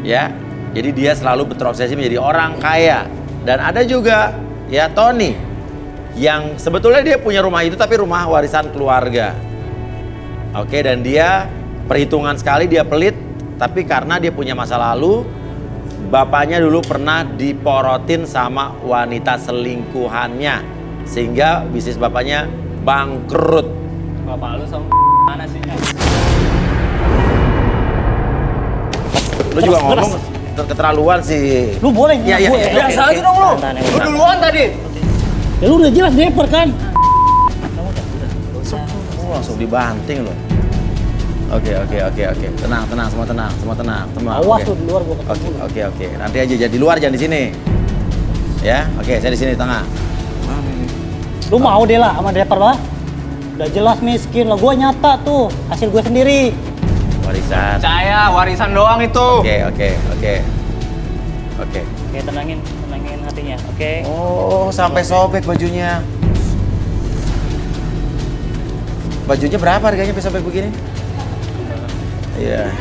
Ya. Jadi dia selalu terobsesi menjadi orang kaya. Dan ada juga ya Tony yang sebetulnya dia punya rumah itu tapi rumah warisan keluarga. Oke, dan dia perhitungan sekali, dia pelit, tapi karena dia punya masa lalu, bapaknya dulu pernah diporotin sama wanita selingkuhannya, sehingga bisnis bapaknya bangkrut. Bapak lu sama mana sih? Lu juga ngomong keterlaluan sih. Lu boleh Ya, ya, gue. ya, Biasa oke, aja oke. dong lu. Tahan, Lu duluan tadi. Ya lu udah jelas deper kan. Langsung dibanting loh. Oke. Tenang, semua tenang. Awas Oke. lu di luar gua ketemu. Oke. Nanti aja jadi di luar, jangan di sini. Ya, oke, saya di sini di tengah. Lu mau deh lah sama deper lah. Udah jelas miskin lah, gua nyata tuh hasil gue sendiri. Warisan. Saya warisan doang itu. Oke. Oke, tenangin hatinya. Oke. Oh, sampai sobek bajunya. Bajunya berapa harganya sampai sobek begini? Iya.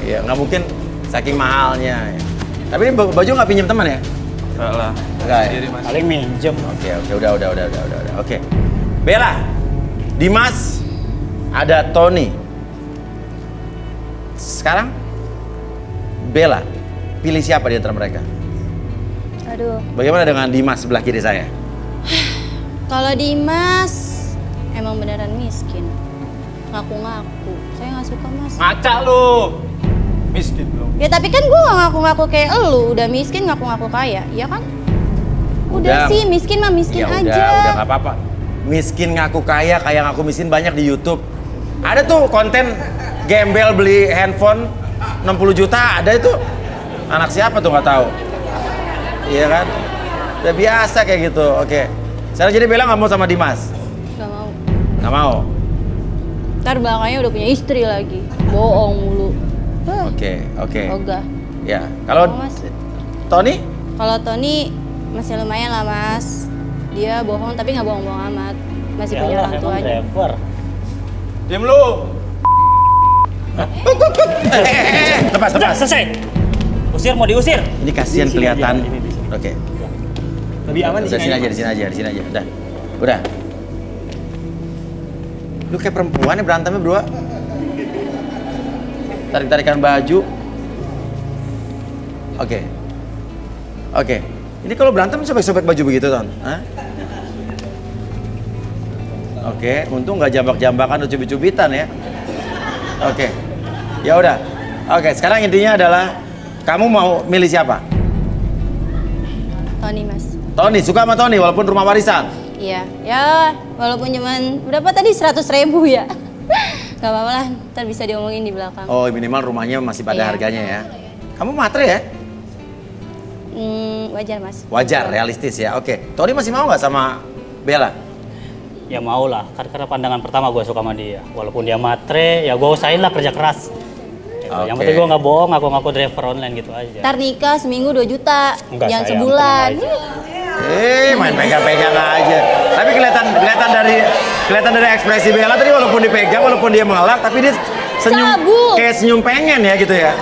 Iya, nggak mungkin saking mahalnya. Ya. Tapi ini baju nggak pinjam teman ya? Enggak lah. Enggak ya? Sendiri, Mas. Paling minjem. Oke, udah. Oke. Bella, Dimas, ada Tony. Sekarang Bella, pilih siapa di antara mereka? Aduh. Bagaimana dengan Dimas sebelah kiri saya? Kalau Dimas emang beneran miskin. Ngaku-ngaku. Saya nggak suka mas. Ngaca lu. Miskin lu. Ya tapi kan gue gak ngaku-ngaku kayak elu. Udah miskin ngaku-ngaku kaya. Iya kan? Udah sih miskin mah miskin Ya aja. udah nggak apa-apa. Miskin ngaku kaya, kaya ngaku miskin banyak di YouTube. Ada tuh konten gembel beli handphone 60 juta, ada itu. Anak siapa tuh nggak tahu. Iya kan? Udah biasa kayak gitu. Oke. Sekarang jadi Bella nggak mau sama Dimas? Gak mau. Nggak mau? Ntar belakangnya udah punya istri lagi. Bohong mulu. Oke. Ogah. Ya. Kalau Mau, Mas. Tony? Kalau Tony masih lumayan lah mas. Dia bohong tapi nggak bohong-bohong amat. Masih punya Yalah, orang emang tuanya. driver. Diam lu. Lepas. Udah selesai. Usir mau diusir. Ini kasihan Di sini kelihatan. aja, di sini. Oke. Lebih aman di sini Di sini aja. Udah. Lu kayak perempuan ya berantemnya berdua. Tarik-tarikan baju. Oke. Ini kalau berantem sobek-sobek baju begitu, Ton? Hah? Oke, untung nggak jambak-jambakan atau cubit-cubitan ya. Oke. Ya udah. Oke, sekarang intinya adalah kamu mau milih siapa? Tony mas. Tony, suka sama Tony walaupun rumah warisan. Iya. Ya walaupun cuman berapa tadi 100.000 ya. Gak apa-apa lah. Ntar bisa diomongin di belakang. Oh, minimal rumahnya masih pada Iya. harganya ya. Kamu matre ya? Wajar mas. Wajar, realistis ya. Oke. Tony masih mau nggak sama Bella? Ya mau lah, karena pandangan pertama gue suka sama dia. Walaupun dia matre, ya gue usahain lah kerja keras. Gitu. Yang Oke. penting gue nggak bohong, ngaku-ngaku driver online gitu aja. Ntar nikah seminggu 2 juta. Enggak, Jangan sayang, sebulan. tenang Main pegang-pegang aja. Tapi kelihatan dari ekspresi Bella tadi walaupun dipegang, walaupun dia mengelak, tapi dia senyum Cabul. kayak senyum pengen ya gitu ya.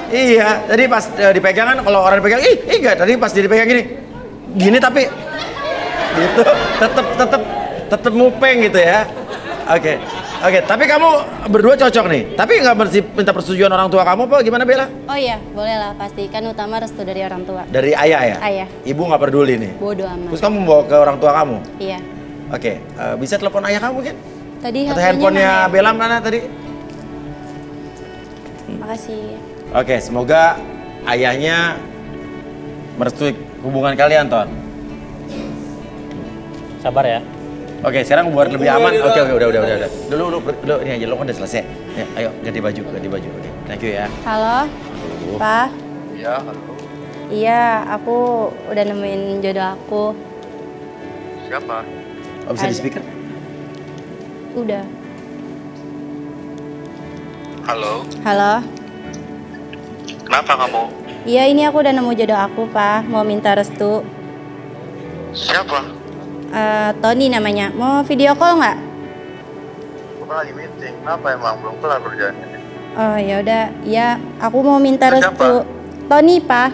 Iya, tadi pas dipegang kan kalau orang dipegang, enggak, tadi pas dia dipegang gini tapi gitu, tetep mupeng gitu ya. Oke, tapi kamu berdua cocok nih. Tapi nggak mesti minta persetujuan orang tua kamu apa gimana Bella? Oh iya, boleh lah. Pastikan utama restu dari orang tua. Dari ayah ya? Ayah. Ibu nggak peduli nih. Bodoh amat. Terus kamu bawa ke orang tua kamu? Iya. Oke, bisa telepon ayah kamu mungkin? Tadi Atau HP-nya handphonenya mana ya? Bella mana tadi? Makasih. Oke, semoga ayahnya merestui hubungan kalian, Ton. Sabar ya. Oke, sekarang buat lebih aman. Oke, udah. Dulu ini aja, lo kan udah selesai. Ya, ayo ganti baju. Oke, thank you ya. Halo, Pak. Iya, halo. Iya, aku udah nemuin jodoh aku. Siapa? Oh, bisa di Ada. speaker? Udah. Halo. Halo. Kenapa kamu? Iya, ini aku udah nemu jodoh aku, Pak. Mau minta restu. Siapa? Tony namanya. Mau video call nggak? Aku lagi meeting. Kenapa emang belum kelar kerjaannya? Oh ya udah. Ya, aku mau minta Siapa? restu. Tony, Pak.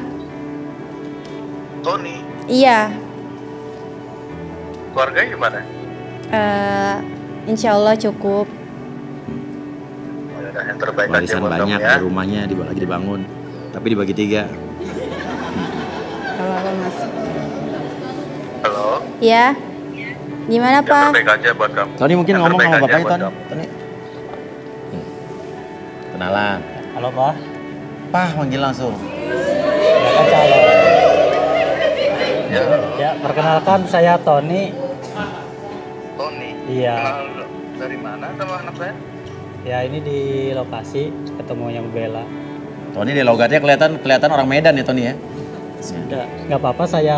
Tony. Iya. Keluarganya gimana? Insya Allah cukup. Oh, yaudah, yang terbaik aja Warisan buat banyak, kamu ya. rumahnya lagi dibangun. Tapi dibagi 3. Gak apa-apa, Mas. Halo. Ya. Gimana, Yang Pak? terbaik aja buat kamu. Tony mungkin Yang ngomong terbaik sama aja bapaknya, buat Tony. kamu. Tony. Kenalan. Halo Pak. Pah, manggil langsung. Ya kan calon. Ya, Ya perkenalkan saya Tony. Tony. Iya. Kenal dari mana sama anak saya? Ya ini di lokasi ketemunya Bella. Tony di logatnya kelihatan orang Medan ya, Tony ya. Sudah. Nggak apa-apa saya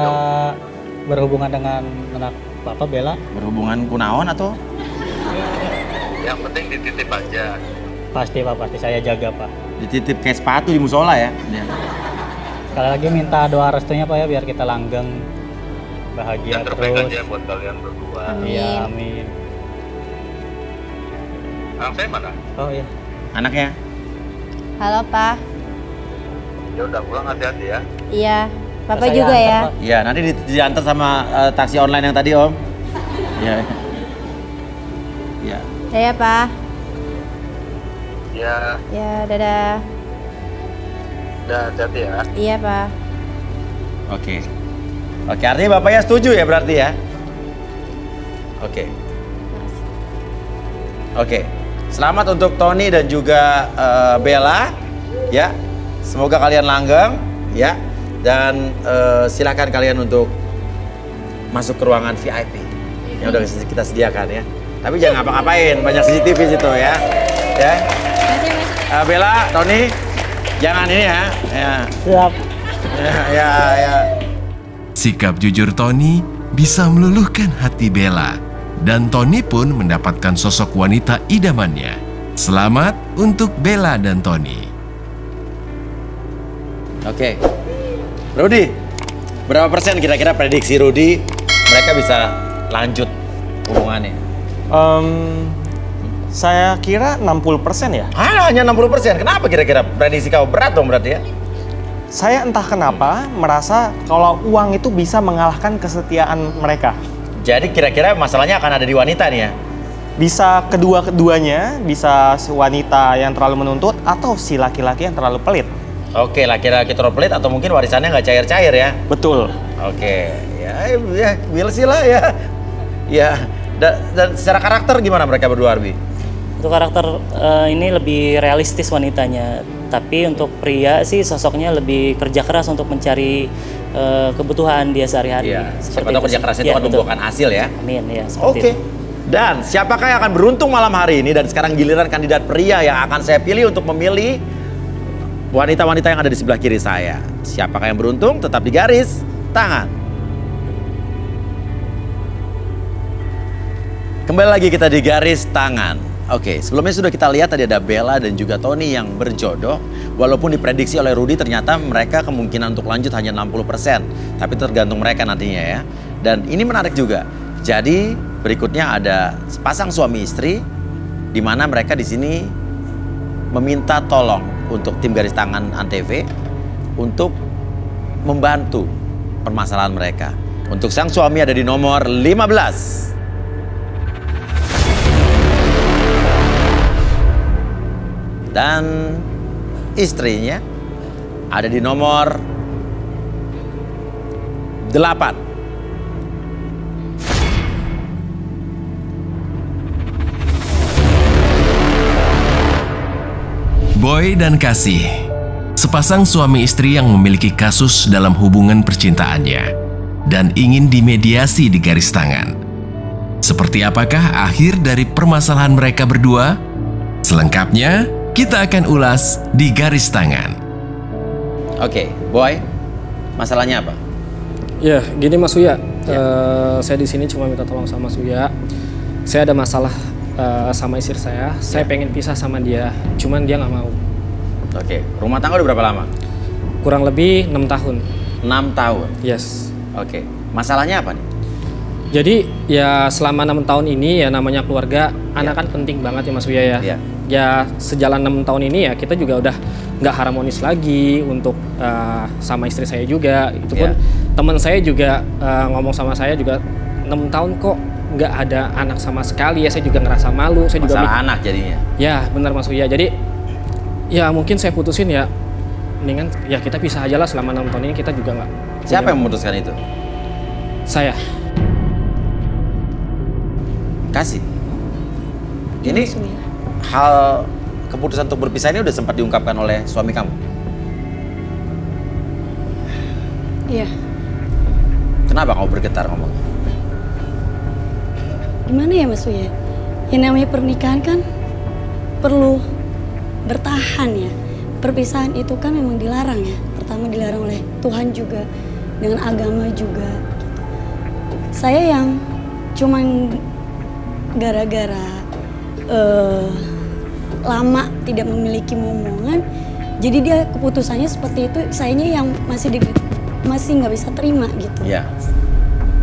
berhubungan dengan anak Bapak Bella. Berhubungan kunaon atau? Yang penting dititip aja. Pasti Pak, pasti saya jaga Pak. Dititip kayak sepatu di musola ya. Sekali lagi minta doa restunya Pak ya biar kita langgeng bahagia Yang terbaik terus. aja buat kalian berdua. Amin. Iya, amin. Anak saya mana? Oh iya. Anaknya Halo, Pak. Ya udah pulang, hati-hati ya. Iya, Bapak Saya juga antar, ya. Pak. Iya, nanti diantar sama taksi online yang tadi, Om. Iya. Iya. Saya, Pak. Iya. Ya, dadah. Udah, hati-hati ya. Iya, Pak. Oke. Oke, artinya Bapaknya setuju ya berarti ya? Oke. Oke. Selamat untuk Tony dan juga Bella ya. Semoga kalian langgeng ya. Dan silakan kalian untuk masuk ke ruangan VIP yang udah kita sediakan ya. Tapi jangan ngapa-ngapain, banyak CCTV situ ya. Ya. Bella, Tony, jangan ini ya. Ya. Siap. Ya. Sikap jujur Tony bisa meluluhkan hati Bella, dan Tony pun mendapatkan sosok wanita idamannya. Selamat untuk Bella dan Tony. Oke. Rudy, berapa persen kira-kira prediksi Rudy mereka bisa lanjut hubungannya? Saya kira 60% ya. Hanya 60%. Kenapa kira-kira prediksi kau berat dong berarti ya? Saya entah kenapa merasa kalau uang itu bisa mengalahkan kesetiaan mereka. Jadi kira-kira masalahnya akan ada di wanita nih ya? Bisa kedua-keduanya, bisa si wanita yang terlalu menuntut atau si laki-laki yang terlalu pelit. Oke, laki-laki terlalu pelit atau mungkin warisannya nggak cair-cair ya? Betul. Oke, ya we'll see lah ya. Ya, dan secara karakter gimana mereka berdua, Arbi? Untuk karakter ini lebih realistis wanitanya. Tapi untuk pria sih sosoknya lebih kerja keras untuk mencari kebutuhan dia sehari-hari. Iya, siapa Seperti tahu kerja kerasnya itu akan membuahkan hasil ya. Amin, ya seperti Oke. itu. Dan siapakah yang akan beruntung malam hari ini? Dan sekarang giliran kandidat pria yang akan saya pilih untuk memilih wanita-wanita yang ada di sebelah kiri saya. Siapakah yang beruntung? Tetap di garis tangan. Kembali lagi kita di garis tangan. Oke, sebelumnya sudah kita lihat tadi ada Bella dan juga Tony yang berjodoh. Walaupun diprediksi oleh Rudy ternyata mereka kemungkinan untuk lanjut hanya 60%. Tapi tergantung mereka nantinya ya. Dan ini menarik juga. Jadi berikutnya ada sepasang suami istri di mana mereka di sini meminta tolong untuk tim garis tangan Antv untuk membantu permasalahan mereka. Untuk sang suami ada di nomor 15. Dan istrinya ada di nomor 8. Boy dan Kasih, sepasang suami istri yang memiliki kasus dalam hubungan percintaannya dan ingin dimediasi di garis tangan. Seperti apakah akhir dari permasalahan mereka berdua? Selengkapnya kita akan ulas di garis tangan. Oke, Boy, masalahnya apa? Ya, gini Mas Uya, saya di sini cuma minta tolong sama Mas Uya. Saya ada masalah sama istri saya pengen pisah sama dia, cuman dia nggak mau. Oke, rumah tangga udah berapa lama? Kurang lebih 6 tahun. 6 tahun? Yes. Oke, masalahnya apa nih? Jadi ya selama 6 tahun ini ya namanya keluarga, anak kan penting banget ya Mas Uya ya. Iya. Ya sejalan 6 tahun ini ya kita juga udah nggak harmonis lagi untuk sama istri saya juga. Itu pun teman saya juga ngomong sama saya juga 6 tahun kok nggak ada anak sama sekali ya, saya juga ngerasa malu. Saya Masalah juga anak jadinya? Ya benar Mas Uya, jadi ya mungkin saya putusin ya, mendingan ya kita pisah aja lah selama 6 tahun ini kita juga nggak. Siapa yang memutuskan itu? Saya. Kasih. Ini hal keputusan untuk berpisah ini udah sempat diungkapkan oleh suami kamu? Iya. Kenapa kamu bergetar ngomong? Gimana ya Mas Uya? Yang namanya pernikahan kan perlu bertahan ya. Perpisahan itu kan memang dilarang ya. Pertama dilarang oleh Tuhan juga, dengan agama juga. Saya yang cuman gara-gara lama tidak memiliki momongan, jadi dia keputusannya seperti itu. Sayanya yang masih nggak bisa terima gitu. Iya.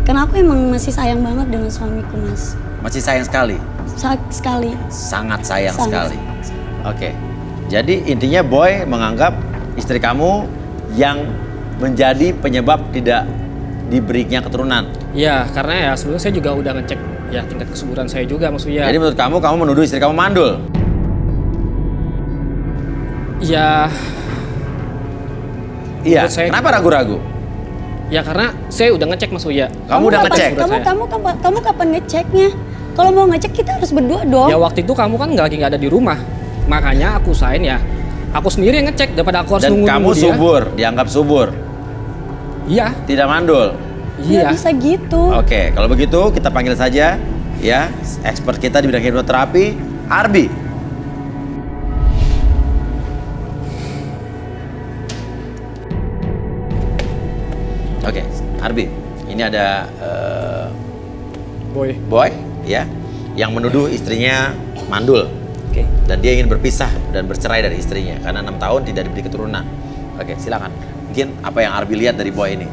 Karena aku emang masih sayang banget dengan suamiku, Mas. Masih sayang sekali? Sekali. Sangat sayang sekali. Oke. Jadi intinya Boy menganggap istri kamu yang menjadi penyebab tidak diberinya keturunan. Ya, karena ya sebelumnya saya juga udah ngecek ya tingkat kesuburan saya juga Mas Uya. Jadi menurut kamu menuduh istri kamu mandul? Ya. Iya. Saya, kenapa ragu-ragu? Ya karena saya udah ngecek Mas Uya. Kamu udah ngecek? Kamu kapan ngeceknya? Kalau mau ngecek kita harus berdua dong. Ya waktu itu kamu kan lagi nggak ada di rumah. Makanya aku usahain ya. Aku sendiri yang ngecek daripada aku harus nunggu dia. Dan kamu subur, dianggap subur? Iya. Tidak mandul? Iya. Bisa gitu. Oke, kalau begitu kita panggil saja ya expert kita di bidang hipnoterapi, Arbi. Oke, Arbi, ini ada Boy, ya, yang menuduh istrinya mandul. Oke. Dan dia ingin berpisah dan bercerai dari istrinya karena 6 tahun tidak diberi keturunan. Oke, silakan. Mungkin apa yang Arbi lihat dari Boy ini?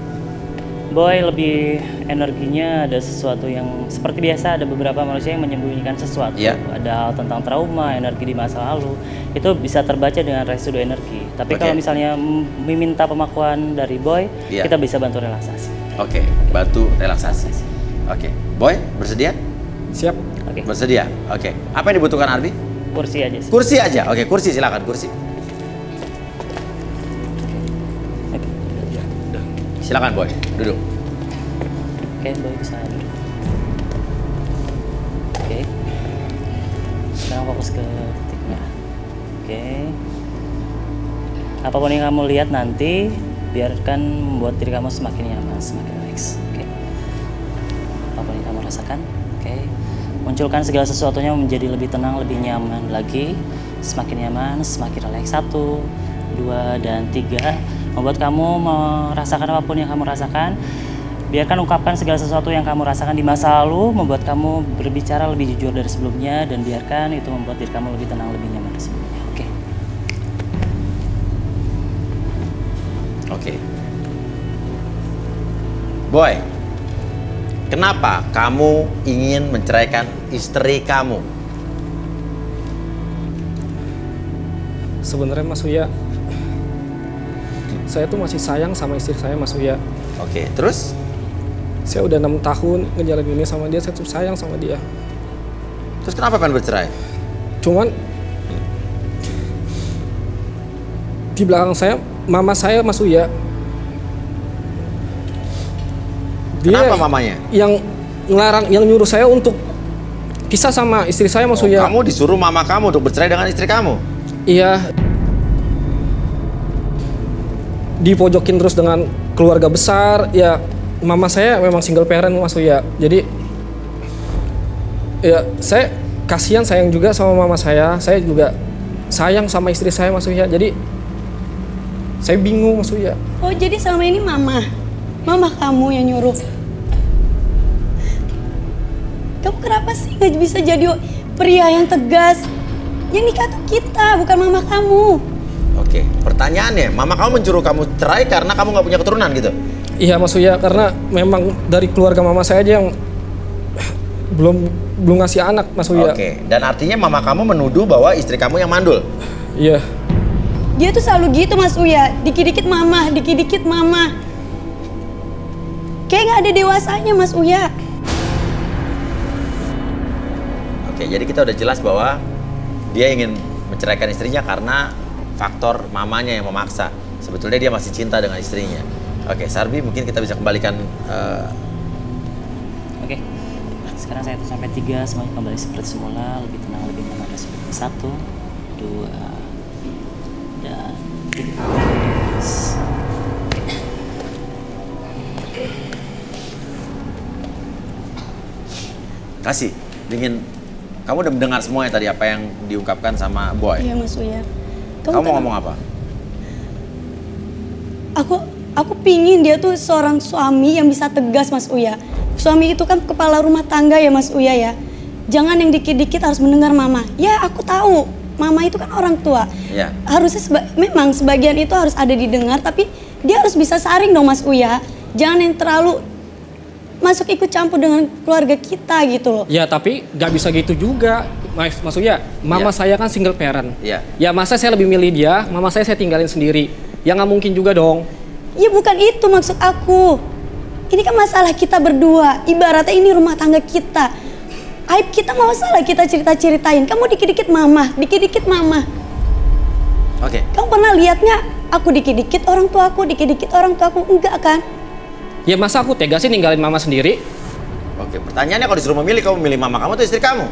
Boy lebih energinya ada sesuatu yang seperti biasa, ada beberapa manusia yang menyembunyikan sesuatu. Yeah. Ada hal tentang trauma, energi di masa lalu. Itu bisa terbaca dengan residu energi. Tapi kalau misalnya meminta pemakuan dari Boy, kita bisa bantu relaksasi. Oke, bantu relaksasi. Oke, Boy bersedia? Siap. Oke. Bersedia. Oke. Apa yang dibutuhkan Arbi? Kursi aja sih. Kursi aja. Oke, kursi silakan, kursi. Silakan Boy, duduk. Oke, Boy bisa duduk. Oke. Sekarang fokus ke titiknya. Oke. Apapun yang kamu lihat nanti, biarkan membuat diri kamu semakin nyaman, semakin relax. Oke. Apapun yang kamu rasakan, oke. Munculkan segala sesuatunya menjadi lebih tenang, lebih nyaman lagi. Semakin nyaman, semakin relax. 1, 2, dan 3. Membuat kamu merasakan apapun yang kamu rasakan. Biarkan ungkapkan segala sesuatu yang kamu rasakan di masa lalu, membuat kamu berbicara lebih jujur dari sebelumnya, dan biarkan itu membuat diri kamu lebih tenang, lebih nyaman dari sebelumnya. Oke. Oke. Boy, kenapa kamu ingin menceraikan istri kamu? Sebenarnya Mas Uya, saya tuh masih sayang sama istri saya Mas Uya. Oke, terus? Saya udah 6 tahun ngejalanin ini sama dia, saya tuh sayang sama dia. Terus kenapa pengen bercerai? Cuman di belakang saya, mama saya Mas Uya. Kenapa mamanya? Yang ngelarang, yang nyuruh saya untuk pisah sama istri saya Mas Uya. Kamu disuruh mama kamu untuk bercerai dengan istri kamu? Iya. Dipojokin terus dengan keluarga besar, ya mama saya memang single parent Mas Uya. Jadi ya saya kasihan, sayang juga sama mama saya juga sayang sama istri saya Mas Uya. Jadi saya bingung Mas Uya. Oh jadi selama ini mama kamu yang nyuruh. Kamu kenapa sih nggak bisa jadi pria yang tegas? Yang nikah tuh kita, bukan mama kamu. Oke, pertanyaannya, mama kamu menyuruh kamu cerai karena kamu nggak punya keturunan gitu? Iya Mas Uya, karena memang dari keluarga mama saya aja yang belum ngasih anak Mas Uya. Oke, dan artinya mama kamu menuduh bahwa istri kamu yang mandul? Iya. Dia tuh selalu gitu Mas Uya, dikit-dikit mama, dikit-dikit mama. Kayak nggak ada dewasanya Mas Uya. Oke, jadi kita udah jelas bahwa dia ingin menceraikan istrinya karena faktor mamanya yang memaksa. Sebetulnya dia masih cinta dengan istrinya. Oke, Sarbi, mungkin kita bisa kembalikan. Oke. Sekarang saya hitung sampai 3, semuanya kembali seperti semula, lebih tenang, lebih nyaman dari sebelumnya. 1, 2, dan 3. Kasih, kamu udah mendengar semuanya tadi apa yang diungkapkan sama Boy? Iya Mas Uya. Kamu mau ngomong apa? Aku pingin dia tuh seorang suami yang bisa tegas Mas Uya. Suami itu kan kepala rumah tangga ya Mas Uya ya. Jangan yang dikit-dikit harus mendengar mama. Ya aku tahu, mama itu kan orang tua. Ya. Harusnya memang sebagian itu harus ada didengar, tapi dia harus bisa saring dong Mas Uya. Jangan yang terlalu masuk ikut campur dengan keluarga kita gitu loh. Ya tapi nggak bisa gitu juga. maksudnya mama saya kan single parent. Iya. Ya masa saya lebih milih dia, mama saya tinggalin sendiri. Ya nggak mungkin juga dong. Ya bukan itu maksud aku. Ini kan masalah kita berdua. Ibaratnya ini rumah tangga kita. Aib kita mau salah kita cerita-ceritain. Kamu dikit-dikit mama, dikit-dikit mama. Oke. Kamu pernah lihatnya aku dikit-dikit orang tua aku, dikit-dikit orang tua aku? Enggak kan? Ya masa aku tega sih ninggalin mama sendiri? Oke, pertanyaannya kalau disuruh memilih, kamu milih mama kamu atau istri kamu?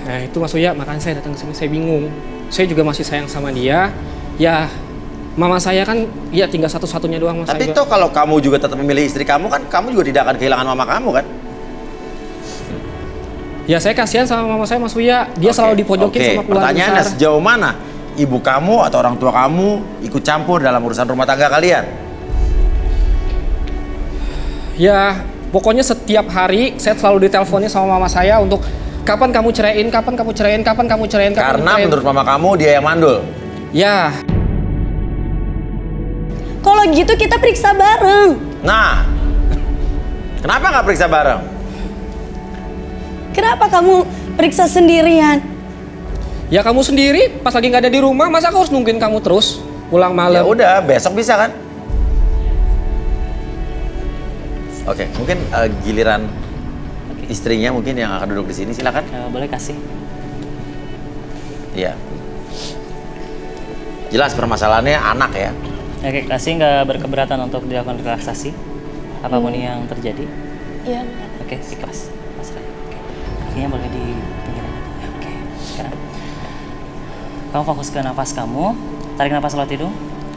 Nah itu maksudnya makanya saya datang ke sini, saya bingung. Saya juga masih sayang sama dia. Ya mama saya kan ya tinggal satu-satunya doang mas. Tapi toh kalau kamu juga tetap memilih istri kamu kan, kamu juga tidak akan kehilangan mama kamu kan? Ya saya kasihan sama mama saya Mas Uya. Dia selalu dipojokin sama keluarga pertanyaannya besar. sejauh mana ibu kamu atau orang tua kamu ikut campur dalam urusan rumah tangga kalian? Ya pokoknya setiap hari saya selalu diteleponnya sama mama saya untuk kapan kamu ceraiin, kapan kamu ceraiin, kapan kamu ceraiin. Karena menurut mama kamu dia yang mandul. Ya. Kalau gitu kita periksa bareng. Nah, kenapa nggak periksa bareng? Kenapa kamu periksa sendirian? Ya kamu sendiri pas lagi nggak ada di rumah, masa aku harus nungguin kamu terus pulang malam? Ya udah, besok bisa kan? Oke, mungkin giliran istrinya mungkin yang akan duduk di sini, silakan. Boleh kasih. Iya. Jelas permasalahannya anak ya. Oke, kasih nggak berkeberatan untuk dilakukan relaksasi apapun yang terjadi? Iya. Oke, ikhlas. Pasrah. Oke. Kakinya boleh di pinggiran. Ya, oke. Sekarang kamu fokus ke nafas kamu. Tarik nafas lewat hidung,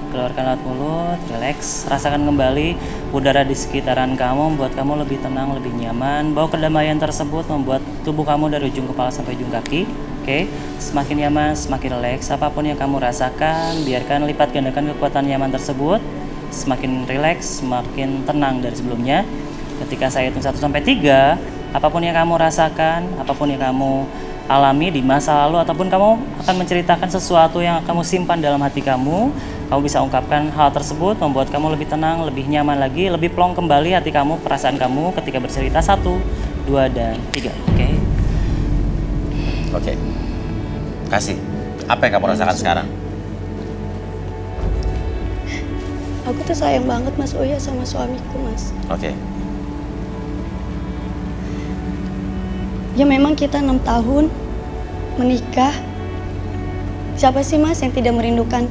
keluarkan lewat mulut, relax. Rasakan kembali udara di sekitaran kamu, membuat kamu lebih tenang, lebih nyaman. Bawa kedamaian tersebut membuat tubuh kamu dari ujung kepala sampai ujung kaki. Oke, semakin nyaman, semakin relax. Apapun yang kamu rasakan, biarkan lipat gandakan kekuatan nyaman tersebut. Semakin relax, semakin tenang dari sebelumnya. Ketika saya hitung 1 sampai 3, apapun yang kamu rasakan, apapun yang kamu alami di masa lalu, ataupun kamu akan menceritakan sesuatu yang kamu simpan dalam hati kamu, kamu bisa ungkapkan hal tersebut, membuat kamu lebih tenang, lebih nyaman lagi, lebih plong kembali hati kamu, perasaan kamu ketika bercerita 1, 2, dan 3. Oke? Oke. Kasih. Apa yang kamu rasakan sekarang? Aku tuh sayang banget Mas Uya sama suamiku, Mas. Oke. Ya memang kita 6 tahun menikah. Siapa sih Mas yang tidak merindukan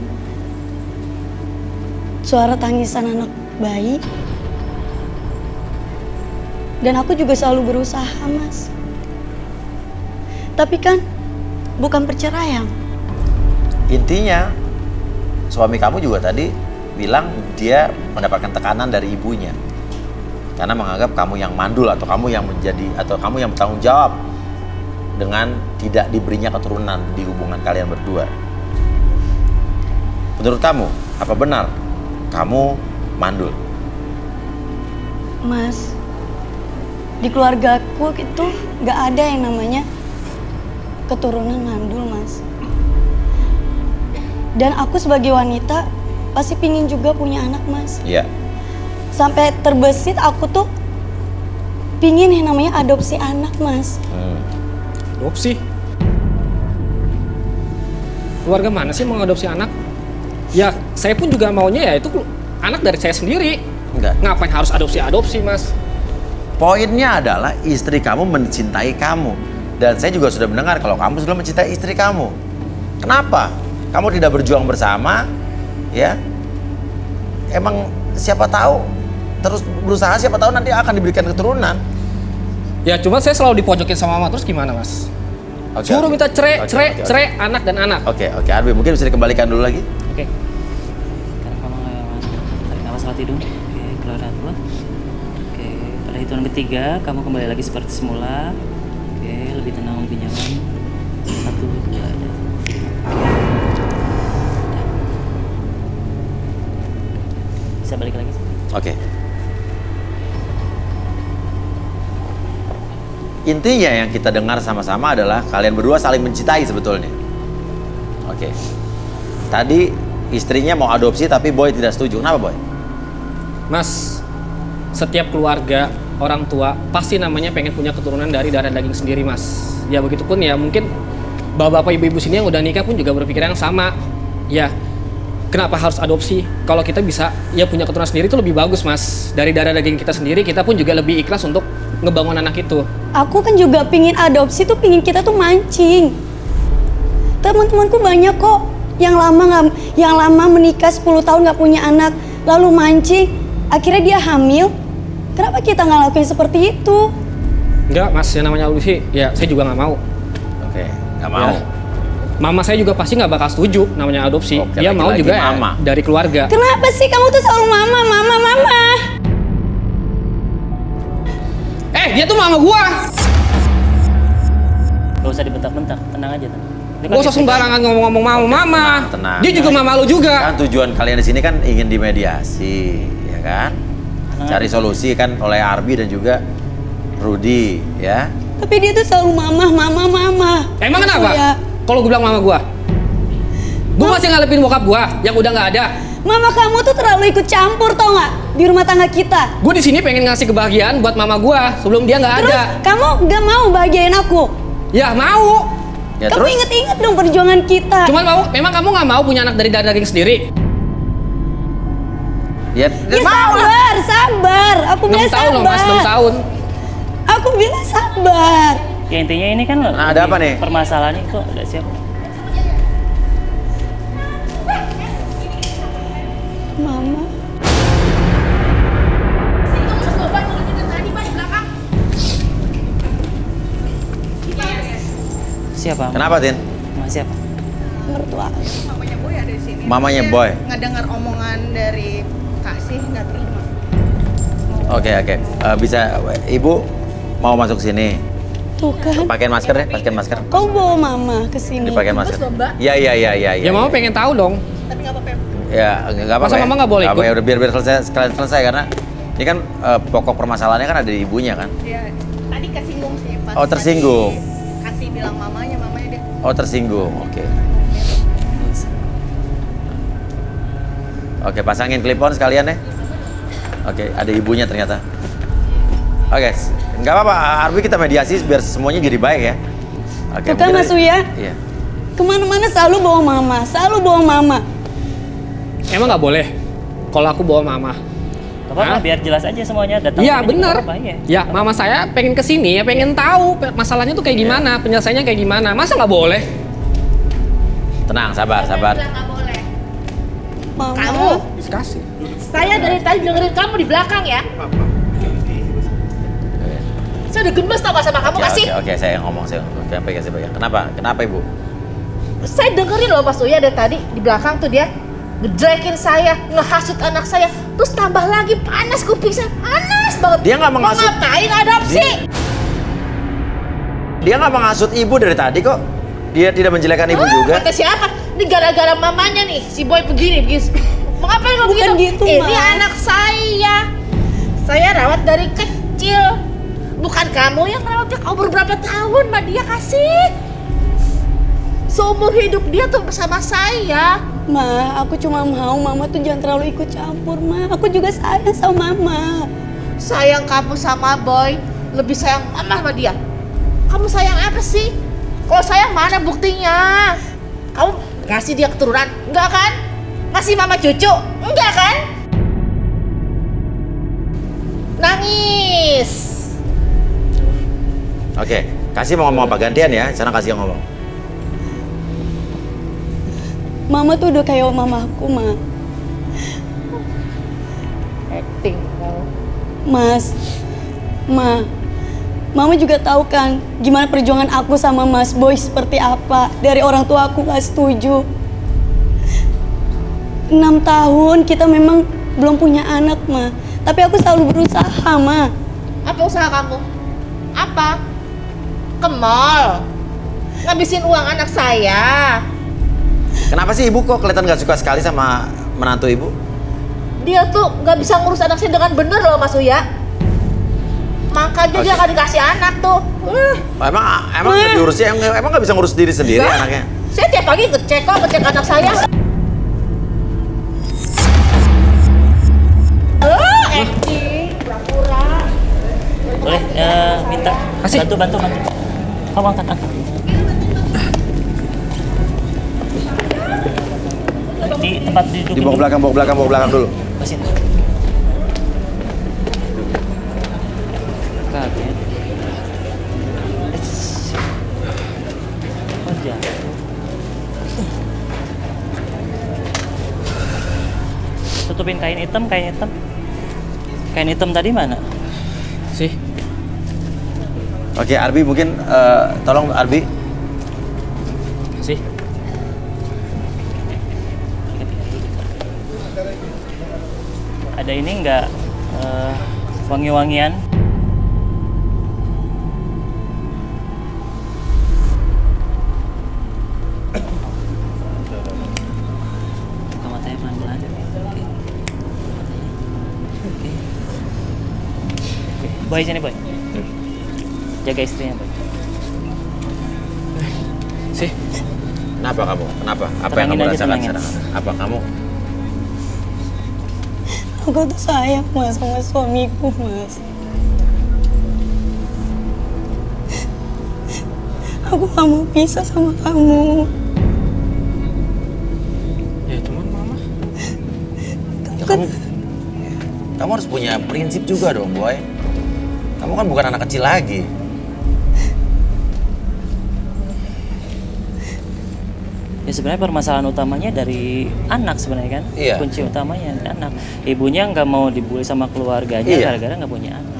suara tangisan anak bayi? Dan aku juga selalu berusaha, Mas. Tapi kan bukan perceraian. Intinya suami kamu juga tadi bilang dia mendapatkan tekanan dari ibunya karena menganggap kamu yang mandul atau kamu yang bertanggung jawab dengan tidak diberinya keturunan di hubungan kalian berdua. Menurut kamu, apa benar kamu mandul? Mas, di keluargaku itu nggak ada yang namanya keturunan mandul, Mas. Dan aku sebagai wanita pasti pingin juga punya anak, Mas. Iya. Sampai terbesit aku tuh pingin yang namanya adopsi anak, Mas. Adopsi? Keluarga mana sih mau adopsi anak? Ya, saya pun juga maunya ya itu anak dari saya sendiri. Enggak. Ngapain harus adopsi, Mas? Poinnya adalah istri kamu mencintai kamu. Dan saya juga sudah mendengar kalau kamu sudah mencintai istri kamu. Kenapa? Kamu tidak berjuang bersama, ya? Emang siapa tahu, terus berusaha siapa tahu nanti akan diberikan keturunan. Ya cuma saya selalu dipojokin sama mama, terus gimana Mas? Oke, Suruh oke. minta cerai, Oke. anak dan anak. Oke, Arbi, mungkin bisa dikembalikan dulu lagi. Oke. Sekarang kamu tarik nafas lewat hidung. Oke, keluar lewat mulut. Oke, pada hitungan ketiga kamu kembali lagi seperti semula. Oke, lebih tenang, lebih nyaman. 1, 2, dan 3. Oke. Bisa balik lagi? Oke. Intinya yang kita dengar sama-sama adalah kalian berdua saling mencintai sebetulnya. Oke. Tadi istrinya mau adopsi tapi Boy tidak setuju. Kenapa Boy? Mas, setiap keluarga orang tua pasti namanya pengen punya keturunan dari darah daging sendiri, Mas. Ya begitupun ya mungkin bapak-bapak ibu-ibu sini yang udah nikah pun juga berpikiran yang sama. Ya, kenapa harus adopsi? Kalau kita bisa ya punya keturunan sendiri itu lebih bagus, Mas. Dari darah daging kita sendiri, kita pun juga lebih ikhlas untuk ngebangun anak itu. Aku kan juga pingin adopsi tuh, pingin kita tuh mancing. Teman-temanku banyak kok yang lama menikah 10 tahun nggak punya anak, lalu mancing, akhirnya dia hamil. Kenapa kita nggak lakuin seperti itu? Enggak, Mas, yang namanya adopsi, ya saya juga nggak mau. Oke, nggak mau. Ya. Mama saya juga pasti nggak bakal setuju namanya adopsi. Oke, dia mau juga mama. dari keluarga. Kenapa sih kamu tuh selalu mama? Dia tuh mama gua. Gak usah dibentak-bentak, tenang aja. Gak usah sembarangan ngomong-ngomong mama. Tenang. Dia juga mama lu juga. Kan tujuan kalian di sini kan ingin dimediasi, ya kan? Cari solusi kan oleh Arbi dan juga Rudy, ya. Tapi dia tuh selalu mama. Emang kenapa? Ya. Kalau gue bilang mama gua, gue masih ngadepin bokap gua yang udah nggak ada. Mama kamu tuh terlalu ikut campur, tau nggak, di rumah tangga kita. Gue di sini pengen ngasih kebahagiaan buat mama gua sebelum dia nggak ada. Terus kamu gak mau bahagiain aku? Ya mau. Ya, Kamu terus? inget-inget dong perjuangan kita. Cuman memang kamu nggak mau punya anak dari darah daging sendiri? Ya, Ya sabar. Aku 6 bilang tahun loh, Mas, 6 sabar. tahun. Aku bilang sabar. Ya intinya ini kan Nah, ada apa nih? permasalahan itu ada siapa? Mama. Siapa? Kenapa, Tin? Mas siapa? Mertua. Mamanya Boy ada di sini. Mamanya Dia Boy. ngedengar omongan dari Kasih nggak terima. Oke. Bisa, Ibu mau masuk sini? Tuh kan. Pakai masker deh, pakai masker. Kamu bawa mama ke sini. Dipakai masker. Terus, Mbak? Iya. Ya mama pengen tahu dong. Tapi nggak apa-apa. Ya, nggak apa-apa. Masa ya. mama nggak boleh Nggak apa-apa, ikut? ya udah biar selesai karena ini kan pokok permasalahannya kan ada di ibunya kan. Dia tadi kesinggung sih pas. Oh, tersinggung. tadi Kasih bilang mamanya dia. Oh, tersinggung. Oke. Oke, pasangin clip-on sekalian deh. Oke, ada ibunya ternyata. Oke, nggak apa-apa. Arbi kita mediasi biar semuanya jadi baik ya. Oke. Tuh kan mungkin Mas Uya? Iya. Kemana-mana selalu bawa mama. Emang nggak boleh kalau aku bawa mama? Gak apa-apa, Hah? biar jelas aja semuanya. Datang Iya sini juga bener. nggak apa-apa, ya. Ya mama saya pengen kesini ya pengen tahu masalahnya tuh kayak gimana, penyelesaiannya kayak gimana. Masa nggak boleh? Tenang, sabar. Nggak boleh. Mama. Kamu, Kasih. saya dari tadi dengerin kamu di belakang ya. Saya udah gemes tau gak sama kamu Kasih. Oke, saya yang ngomong, saya pegang. Kenapa Ibu? Saya dengerin loh Mas Uya dari tadi di belakang tuh dia ngejelekin saya, ngehasut anak saya, terus tambah lagi panas kuping saya, panas banget. Dia nggak menghasut. Mau ngapain adopsi? Dia nggak menghasut Ibu dari tadi kok. Dia tidak menjelekkan Ibu juga. Kata siapa? Ini gara-gara mamanya nih, si Boy begini. Mau ngapain lo Bukan begitu? gitu, Ini Ma. anak saya rawat dari kecil. Bukan kamu yang rawatnya, kamu berberapa tahun sama dia Kasih. Seumur hidup dia tuh bersama saya. Ma, aku cuma mau mama tuh jangan terlalu ikut campur, Ma. Aku juga sayang sama mama. Sayang kamu sama Boy, lebih sayang mama sama dia. Kamu sayang apa sih? Kalau sayang mana buktinya? Kamu ngasih dia keturunan? Enggak kan? Ngasih mama cucu? Enggak kan? Nangis. Oke, Kasih mau ngomong apa? Gantian ya, sana Kasih yang ngomong. Mama tuh udah kayak mamaku, Ma. Acting kamu. Mas, Mama juga tahu kan gimana perjuangan aku sama Mas Boy seperti apa. Dari orang tua aku gak setuju. 6 tahun kita memang belum punya anak, Ma. Tapi aku selalu berusaha, Ma. Apa usaha kamu? Apa? Ke mall? Ngabisin uang anak saya? Kenapa sih Ibu kok kelihatan nggak suka sekali sama menantu Ibu? Dia tuh nggak bisa ngurus anak saya dengan bener loh Mas Uya. Makanya dia nggak dikasih anak tuh. Emang nggak diurusnya, emang nggak bisa ngurus diri sendiri Nggak. anaknya? Saya tiap pagi ngecek anak saya. Acting, pura-pura. Boleh minta Kasih. bantu. Kamu angkat. Di tempat duduk. Di bawa belakang dulu. Mesin. Oke. Oh, jangan. Tutupin kain hitam. Kain hitam tadi mana? Sih. Oke, Arbi mungkin tolong Arbi. Sih. Ada ini enggak wangi-wangian? Buka matanya pelan-pelan. Oke. Boy, sini Boy. Jaga istrinya Boy. Sih. Kenapa kamu? Kenapa? Apa yang Tenangin kamu aja, rasakan tenangin. sekarang? Apa kamu? Aku tuh sayang Mas sama suamiku, Mas. Aku gak mau pisah sama kamu. Ya cuman Mama. Kamu harus punya prinsip juga dong, Boy. Kamu kan bukan anak kecil lagi. Ya sebenarnya permasalahan utamanya dari anak sebenarnya kan. Iya. Kunci utamanya dari anak. Ibunya nggak mau dibully sama keluarganya Iya. gara-gara nggak punya anak.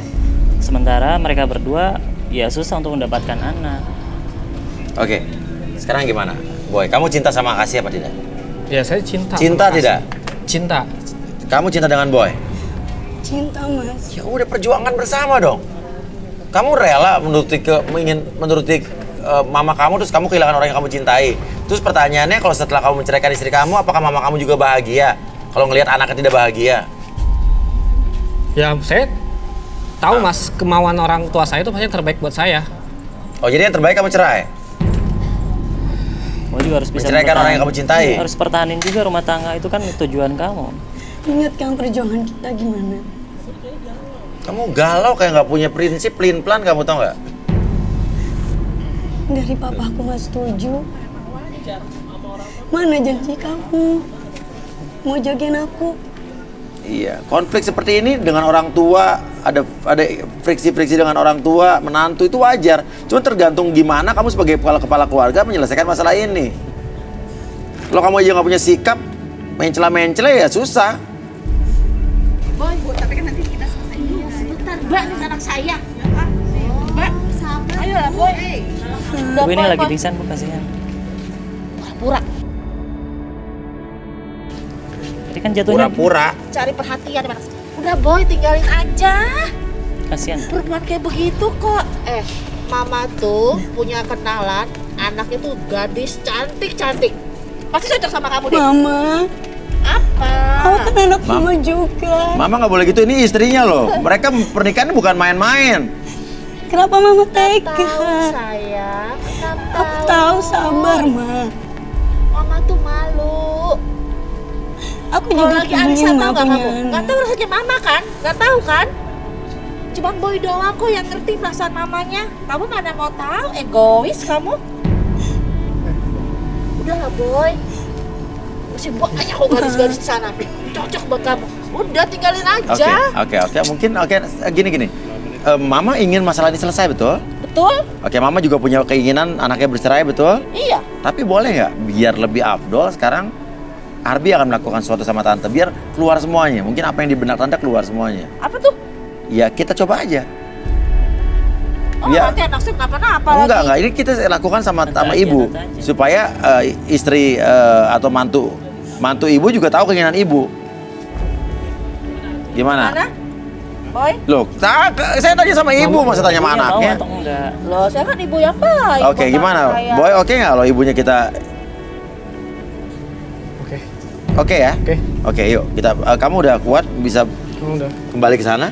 Sementara mereka berdua ya susah untuk mendapatkan anak. Oke, sekarang gimana? Boy, kamu cinta sama Kasih apa tidak? Ya saya cinta. Cinta sama Kasih. tidak? Cinta. Kamu cinta dengan Boy? Cinta, Mas. Ya udah perjuangan bersama dong. Kamu rela menuruti mama kamu terus kamu kehilangan orang yang kamu cintai. Terus pertanyaannya kalau setelah kamu menceraikan istri kamu, apakah mama kamu juga bahagia? Kalau ngelihat anaknya tidak bahagia? Ya saya tahu Mas, kemauan orang tua saya itu pasti yang terbaik buat saya. Oh jadi yang terbaik kamu cerai? Kamu juga harus bisa Menceraikan orang yang kamu cintai? Iya, harus pertahanin juga rumah tangga, itu kan tujuan kamu. Ingat kan perjuangan kita gimana? Kamu galau kayak nggak punya prinsip, pelin-pelan kamu tau nggak? Dari papaku gak setuju. Mana janji kamu? Mau jagain aku? Iya, konflik seperti ini dengan orang tua, ada friksi-friksi dengan orang tua, menantu itu wajar. Cuma tergantung gimana kamu sebagai kepala keluarga menyelesaikan masalah ini. Kalau kamu aja nggak punya sikap, mencela-mencela ya susah. Boy, tapi kan nanti kita selesai. Iya, sebentar, Mbak, ini anak saya. Mbak, sabar. Ayo lah, Boy. Bu ini lagi pingsan Bu, kasihan. Pura-pura. Tadi kan jatuhnya Pura-pura. Cari perhatian di mana? Udah, Boy, tinggalin aja. kasihan. Perempuan kayak begitu kok. Mama tuh punya kenalan, anaknya tuh gadis cantik-cantik. Pasti cocok sama kamu deh. Mama, Apa? aku kan anak mama juga. Mama nggak boleh gitu, ini istrinya loh. Mereka pernikahan bukan main-main. Kenapa mama tega? Tahu sayang, Aku tahu, sabar, Ma. Mama tuh malu. Aku Kalau juga lagi arisan pengen tahu Ma gak punya kamu? anak. Gak tahu rasanya mama kan? Gak tahu kan? Cuman Boy doang kok yang ngerti perasaan mamanya. Kamu mana mau tahu? Egois kamu. Udahlah Boy. Masih banyak kok gadis-gadis di sana. Cocok buat kamu. Udah tinggalin aja. Oke. Mungkin gini. Mama ingin masalah ini selesai, betul? Betul? Oke, Mama juga punya keinginan anaknya bercerai, betul? Iya. Tapi boleh nggak biar lebih afdol sekarang Arbi akan melakukan sesuatu sama Tante biar keluar semuanya. Mungkin apa yang di benak Tante keluar semuanya. Apa tuh? Ya kita coba aja. Oh Ya. nanti anak saya kenapa-napa lagi. Enggak. Ini kita lakukan sama Nanti ibu. aja. Supaya istri atau mantu ibu juga tahu keinginan ibu. Gimana? Mana? Boy? Loh, saya tanya sama ibu, masa tanya sama Ibunya mau anaknya? atau enggak? Loh saya kan ibu yang baik. Oke, buat gimana? saya. Boy, oke nggak kalau ibunya kita... Oke. Oke ya? Oke. Oke, yuk. Kamu udah kuat, bisa Udah. kembali ke sana?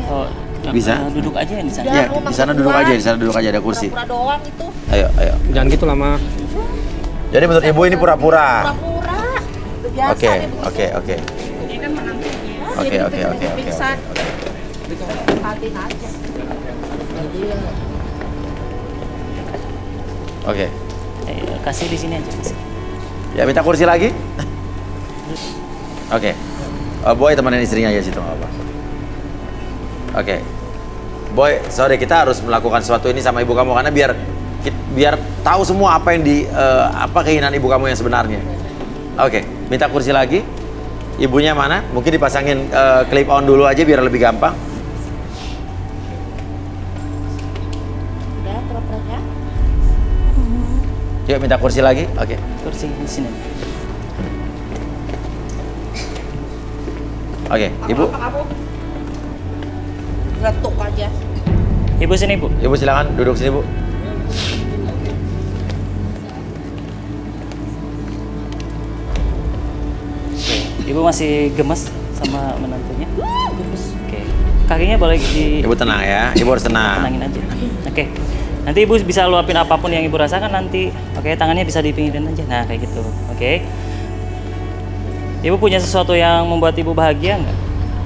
Oh, Bisa? duduk aja yang di sana. Udah, Ya, lu di sana makan duduk duluan. aja, di sana duduk aja, ada kursi. Pura-pura doang itu. Ayo. Jangan gitu lama. Jadi menurut ibu ini pura-pura? Pura-pura. Udah biasa Oke, dia begitu. oke. Ini kan menantunya. Oke. Pingsan. kantin aja. Oke. Kasih di sini aja. Ya minta kursi lagi. Oke. Boy temenin istrinya aja situ nggak apa-apa. Oke. Boy, sorry kita harus melakukan sesuatu ini sama ibu kamu karena biar tahu semua apa yang apa keinginan ibu kamu yang sebenarnya. Oke, minta kursi lagi. Ibunya mana? Mungkin dipasangin clip on dulu aja biar lebih gampang. Udah, propernya. Yuk minta kursi lagi. Oke. Kursi di sini. Oke, Ibu. Kamu ngetuk aja. Ibu sini, Bu. Ibu silakan duduk sini, Bu. Ibu masih gemes sama menantunya? Gemes. Oke. Kakinya boleh di... Ibu tenang ya, Ibu harus tenang. Tenangin aja. Oke. Nanti Ibu bisa luapin apapun yang Ibu rasakan nanti. Oke, tangannya bisa dipinggirin aja. Nah, kayak gitu. Oke. Ibu punya sesuatu yang membuat Ibu bahagia nggak?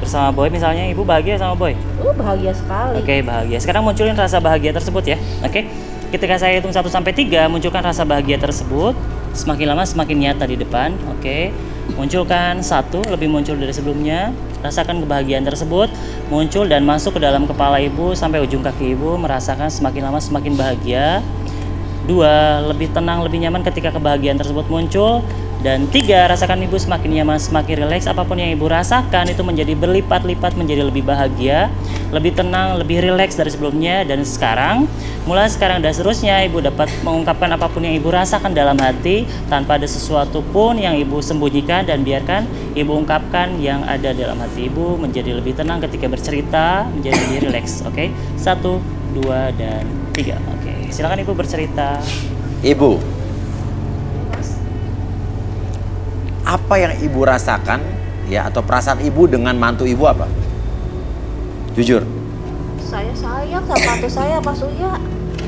Bersama Boy misalnya, Ibu bahagia sama Boy? Bahagia sekali. Oke, bahagia. Sekarang munculin rasa bahagia tersebut ya. Oke. Ketika saya hitung 1 sampai 3, munculkan rasa bahagia tersebut. Semakin lama semakin nyata di depan. Oke. Munculkan 1, lebih muncul dari sebelumnya. Rasakan kebahagiaan tersebut muncul dan masuk ke dalam kepala Ibu sampai ujung kaki Ibu, merasakan semakin lama semakin bahagia. 2, lebih tenang, lebih nyaman ketika kebahagiaan tersebut muncul. Dan 3, rasakan Ibu semakin nyaman, semakin rileks. Apapun yang Ibu rasakan itu menjadi berlipat-lipat, menjadi lebih bahagia, lebih tenang, lebih rileks dari sebelumnya. Dan sekarang, mulai sekarang dan seterusnya, Ibu dapat mengungkapkan apapun yang Ibu rasakan dalam hati tanpa ada sesuatu pun yang Ibu sembunyikan, dan biarkan Ibu ungkapkan yang ada dalam hati Ibu menjadi lebih tenang ketika bercerita, menjadi lebih rileks. Oke, 1, 2, dan 3. Oke, silakan Ibu bercerita. Ibu, apa yang Ibu rasakan ya atau perasaan Ibu dengan mantu Ibu apa? Jujur. Saya sayang sama mantu saya, Mas Uya.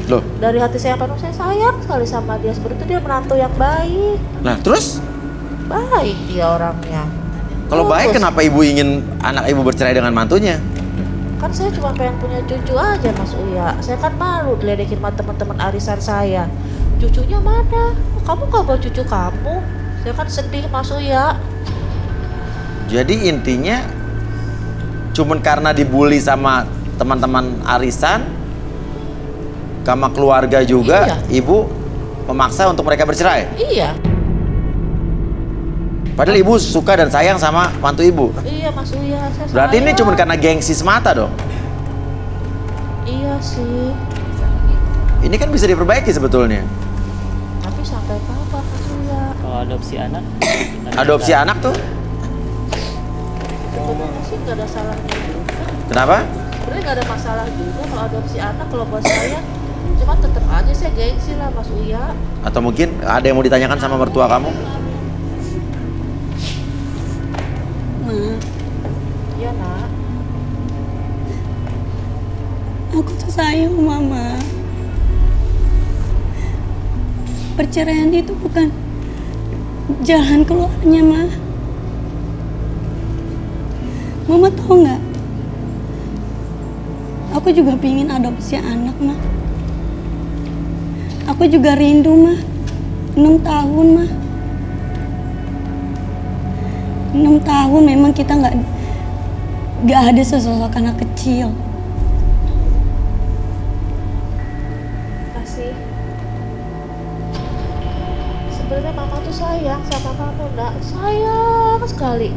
Loh? Dari hati saya penuh, saya sayang sekali sama dia. Seperti dia menantu yang baik. Nah, terus? Baik dia orangnya. Kalau baik, kenapa Ibu ingin anak Ibu bercerai dengan mantunya? Kan saya cuma pengen punya cucu aja, Mas Uya. Saya kan malu diledekin sama teman-teman arisan saya. Cucunya mana? Kamu gak bawa cucu kamu? Saya kan sedih, Mas Uya. Jadi intinya cuman karena dibully sama teman-teman arisan, sama keluarga juga, iya. Ibu memaksa untuk mereka bercerai? Iya. Padahal Ibu suka dan sayang sama mantu Ibu. Iya, Mas Uya, saya Berarti sayang. ini cuma karena gengsi semata dong? Iya sih. Ini kan bisa diperbaiki sebetulnya. Tapi sampai kapan, Mas Uya? Kalau adopsi anak? Adopsi anak tuh? Sebenarnya sih nggak ada salahnya juga. Kenapa? Sebenarnya nggak ada masalah juga kalau adopsi anak, kalau buat saya. Cuma tetap aja saya gengsi lah, Mas Uya. Atau mungkin ada yang mau ditanyakan sama mertua kamu? Ma, Iya, Nak. aku tuh sayang Mama. Perceraian itu bukan jalan keluarnya, Ma. Mama tahu nggak? Aku juga pingin adopsi anak, Ma. Aku juga rindu, Ma. 6 tahun, Ma. 6 tahun memang kita nggak ada sesosok anak kecil. Kasih. Sebenarnya Mama tuh sayang sama kamu, Nak. Sayang sekali.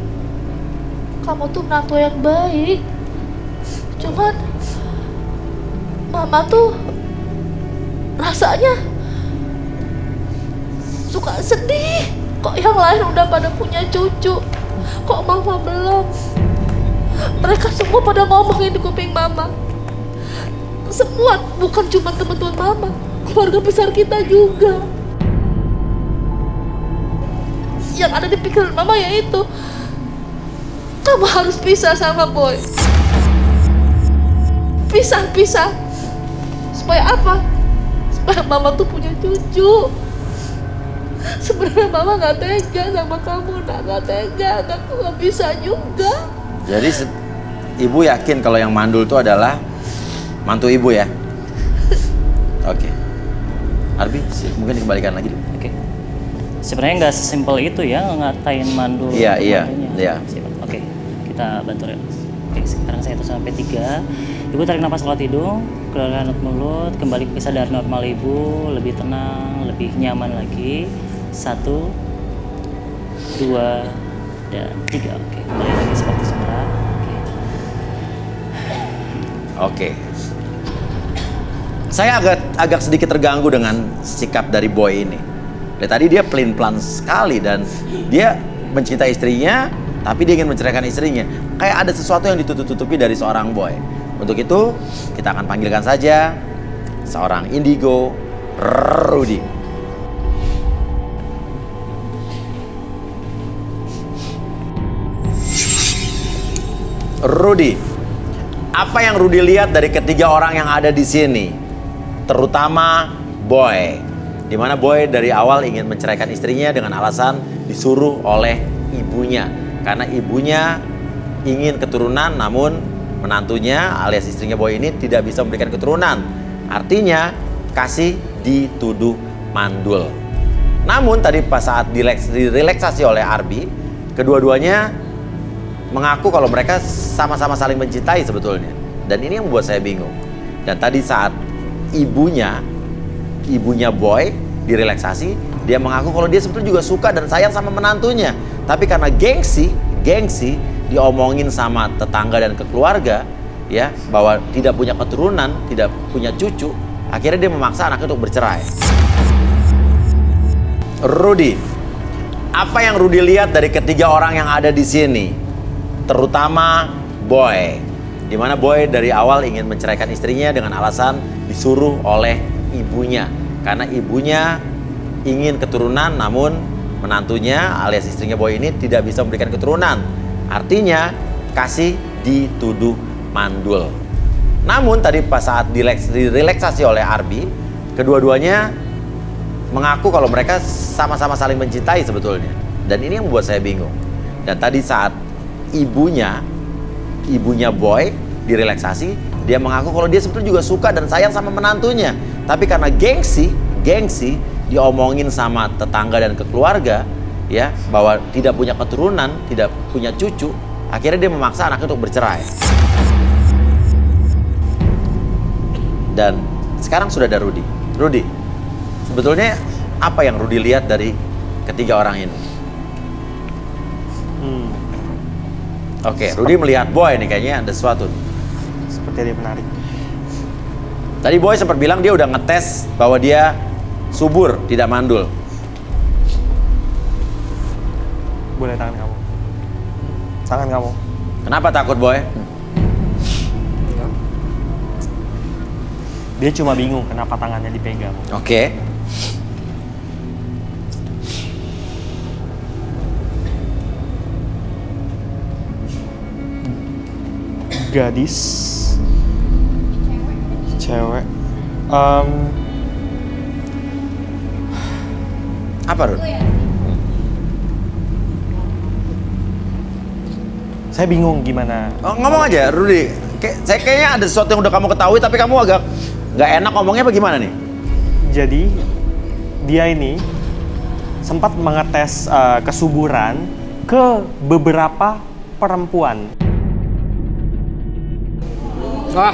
Kamu tuh menantu yang baik. Cuman Mama tuh rasanya suka sedih. Kok yang lain udah pada punya cucu, kok Mama belum? Mereka semua pada ngomongin di kuping Mama. Semua, bukan cuma teman-teman Mama, keluarga besar kita juga. Yang ada di pikiran Mama yaitu kamu harus pisah sama Boy. Pisah. Supaya apa? Supaya Mama tuh punya cucu. Sebenarnya Mama nggak tega sama kamu, nggak tega, nggak bisa juga. Jadi ibu yakin kalau yang mandul itu adalah mantu ibu ya? Oke. Arbi, mungkin dikembalikan lagi dulu. Oke. Sebenarnya nggak sesimpel itu ya ngatain mandul. Iya. Oke, kita bantu relax. Oke, sekarang saya hitung sampai 3. Ibu tarik nafas lewat hidung, keluarkan lewat mulut, kembali ke kesadaran normal ibu, lebih tenang, lebih nyaman lagi. 1, 2, dan 3. Oke, kembali lagi seperti semula. Oke. Saya agak sedikit terganggu dengan sikap dari boy ini. Dari tadi dia pelin-pelan sekali dan dia mencintai istrinya, tapi dia ingin menceraikan istrinya. Kayak ada sesuatu yang ditutup-tutupi dari seorang boy. Untuk itu, kita akan panggilkan saja seorang indigo, Rudy. Rudy, apa yang Rudy lihat dari ketiga orang yang ada di sini? Terutama boy. Dimana boy dari awal ingin menceraikan istrinya dengan alasan disuruh oleh ibunya. Karena ibunya ingin keturunan, namun menantunya alias istrinya boy ini tidak bisa memberikan keturunan. Artinya kasih dituduh mandul. Namun tadi pas saat direlaksasi oleh Arbi, kedua-duanya mengaku kalau mereka sama-sama saling mencintai sebetulnya. Dan ini yang membuat saya bingung. Dan tadi saat ibunya boy direlaksasi, dia mengaku kalau dia sebetulnya juga suka dan sayang sama menantunya. Tapi karena gengsi diomongin sama tetangga dan keluarga ya, bahwa tidak punya keturunan, tidak punya cucu, akhirnya dia memaksa anaknya untuk bercerai. Rudy, apa yang Rudy lihat dari ketiga orang yang ada di sini? Terutama boy. Dimana boy dari awal ingin menceraikan istrinya dengan alasan disuruh oleh ibunya. Karena ibunya ingin keturunan, namun menantunya alias istrinya boy ini tidak bisa memberikan keturunan. Artinya kasih dituduh mandul. Namun tadi pas saat direlaksasi oleh Arbi, kedua-duanya mengaku kalau mereka sama-sama saling mencintai sebetulnya. Dan ini yang membuat saya bingung. Dan tadi saat ibunya boy direlaksasi, dia mengaku kalau dia sebetulnya juga suka dan sayang sama menantunya. Tapi karena gengsi diomongin sama tetangga dan keluarga ya, bahwa tidak punya keturunan, tidak punya cucu, akhirnya dia memaksa anaknya untuk bercerai. Dan sekarang sudah ada Rudy. Rudy, sebetulnya apa yang Rudy lihat dari ketiga orang ini? Oke, Rudy melihat boy nih, kayaknya ada sesuatu. Seperti dia menarik. Tadi boy sempat bilang dia udah ngetes bahwa dia subur, tidak mandul. Boleh tangan kamu. Tangan kamu. Kenapa takut boy? Dia cuma bingung kenapa tangannya dipegang. Oke. Gadis, cewek, apa Rud? Saya bingung gimana. Ngomong aja Rudy. Saya kayaknya ada sesuatu yang udah kamu ketahui tapi kamu agak nggak enak ngomongnya, bagaimana nih? Jadi dia ini sempat mengetes kesuburan ke beberapa perempuan. Wah,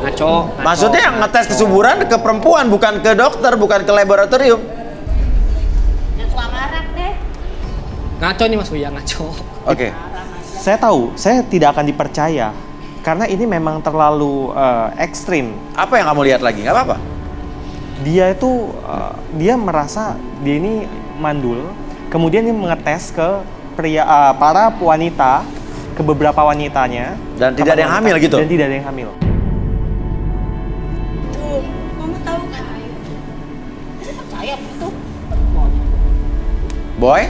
ngaco. Maksudnya yang ngetes kesuburan ke perempuan, bukan ke dokter, bukan ke laboratorium. Yang lamaran deh. Ngaco nih Mas Buya, ngaco. Oke. Saya tahu, saya tidak akan dipercaya karena ini memang terlalu ekstrim. Apa yang kamu lihat lagi? Nggak apa-apa. Dia itu dia merasa dia ini mandul, kemudian dia mengetes ke para wanita, ke beberapa wanitanya, dan tidak ada yang hamil gitu. Dan tidak ada yang hamil. Tuh, Mama tahu kan? Saya percaya itu. Boy?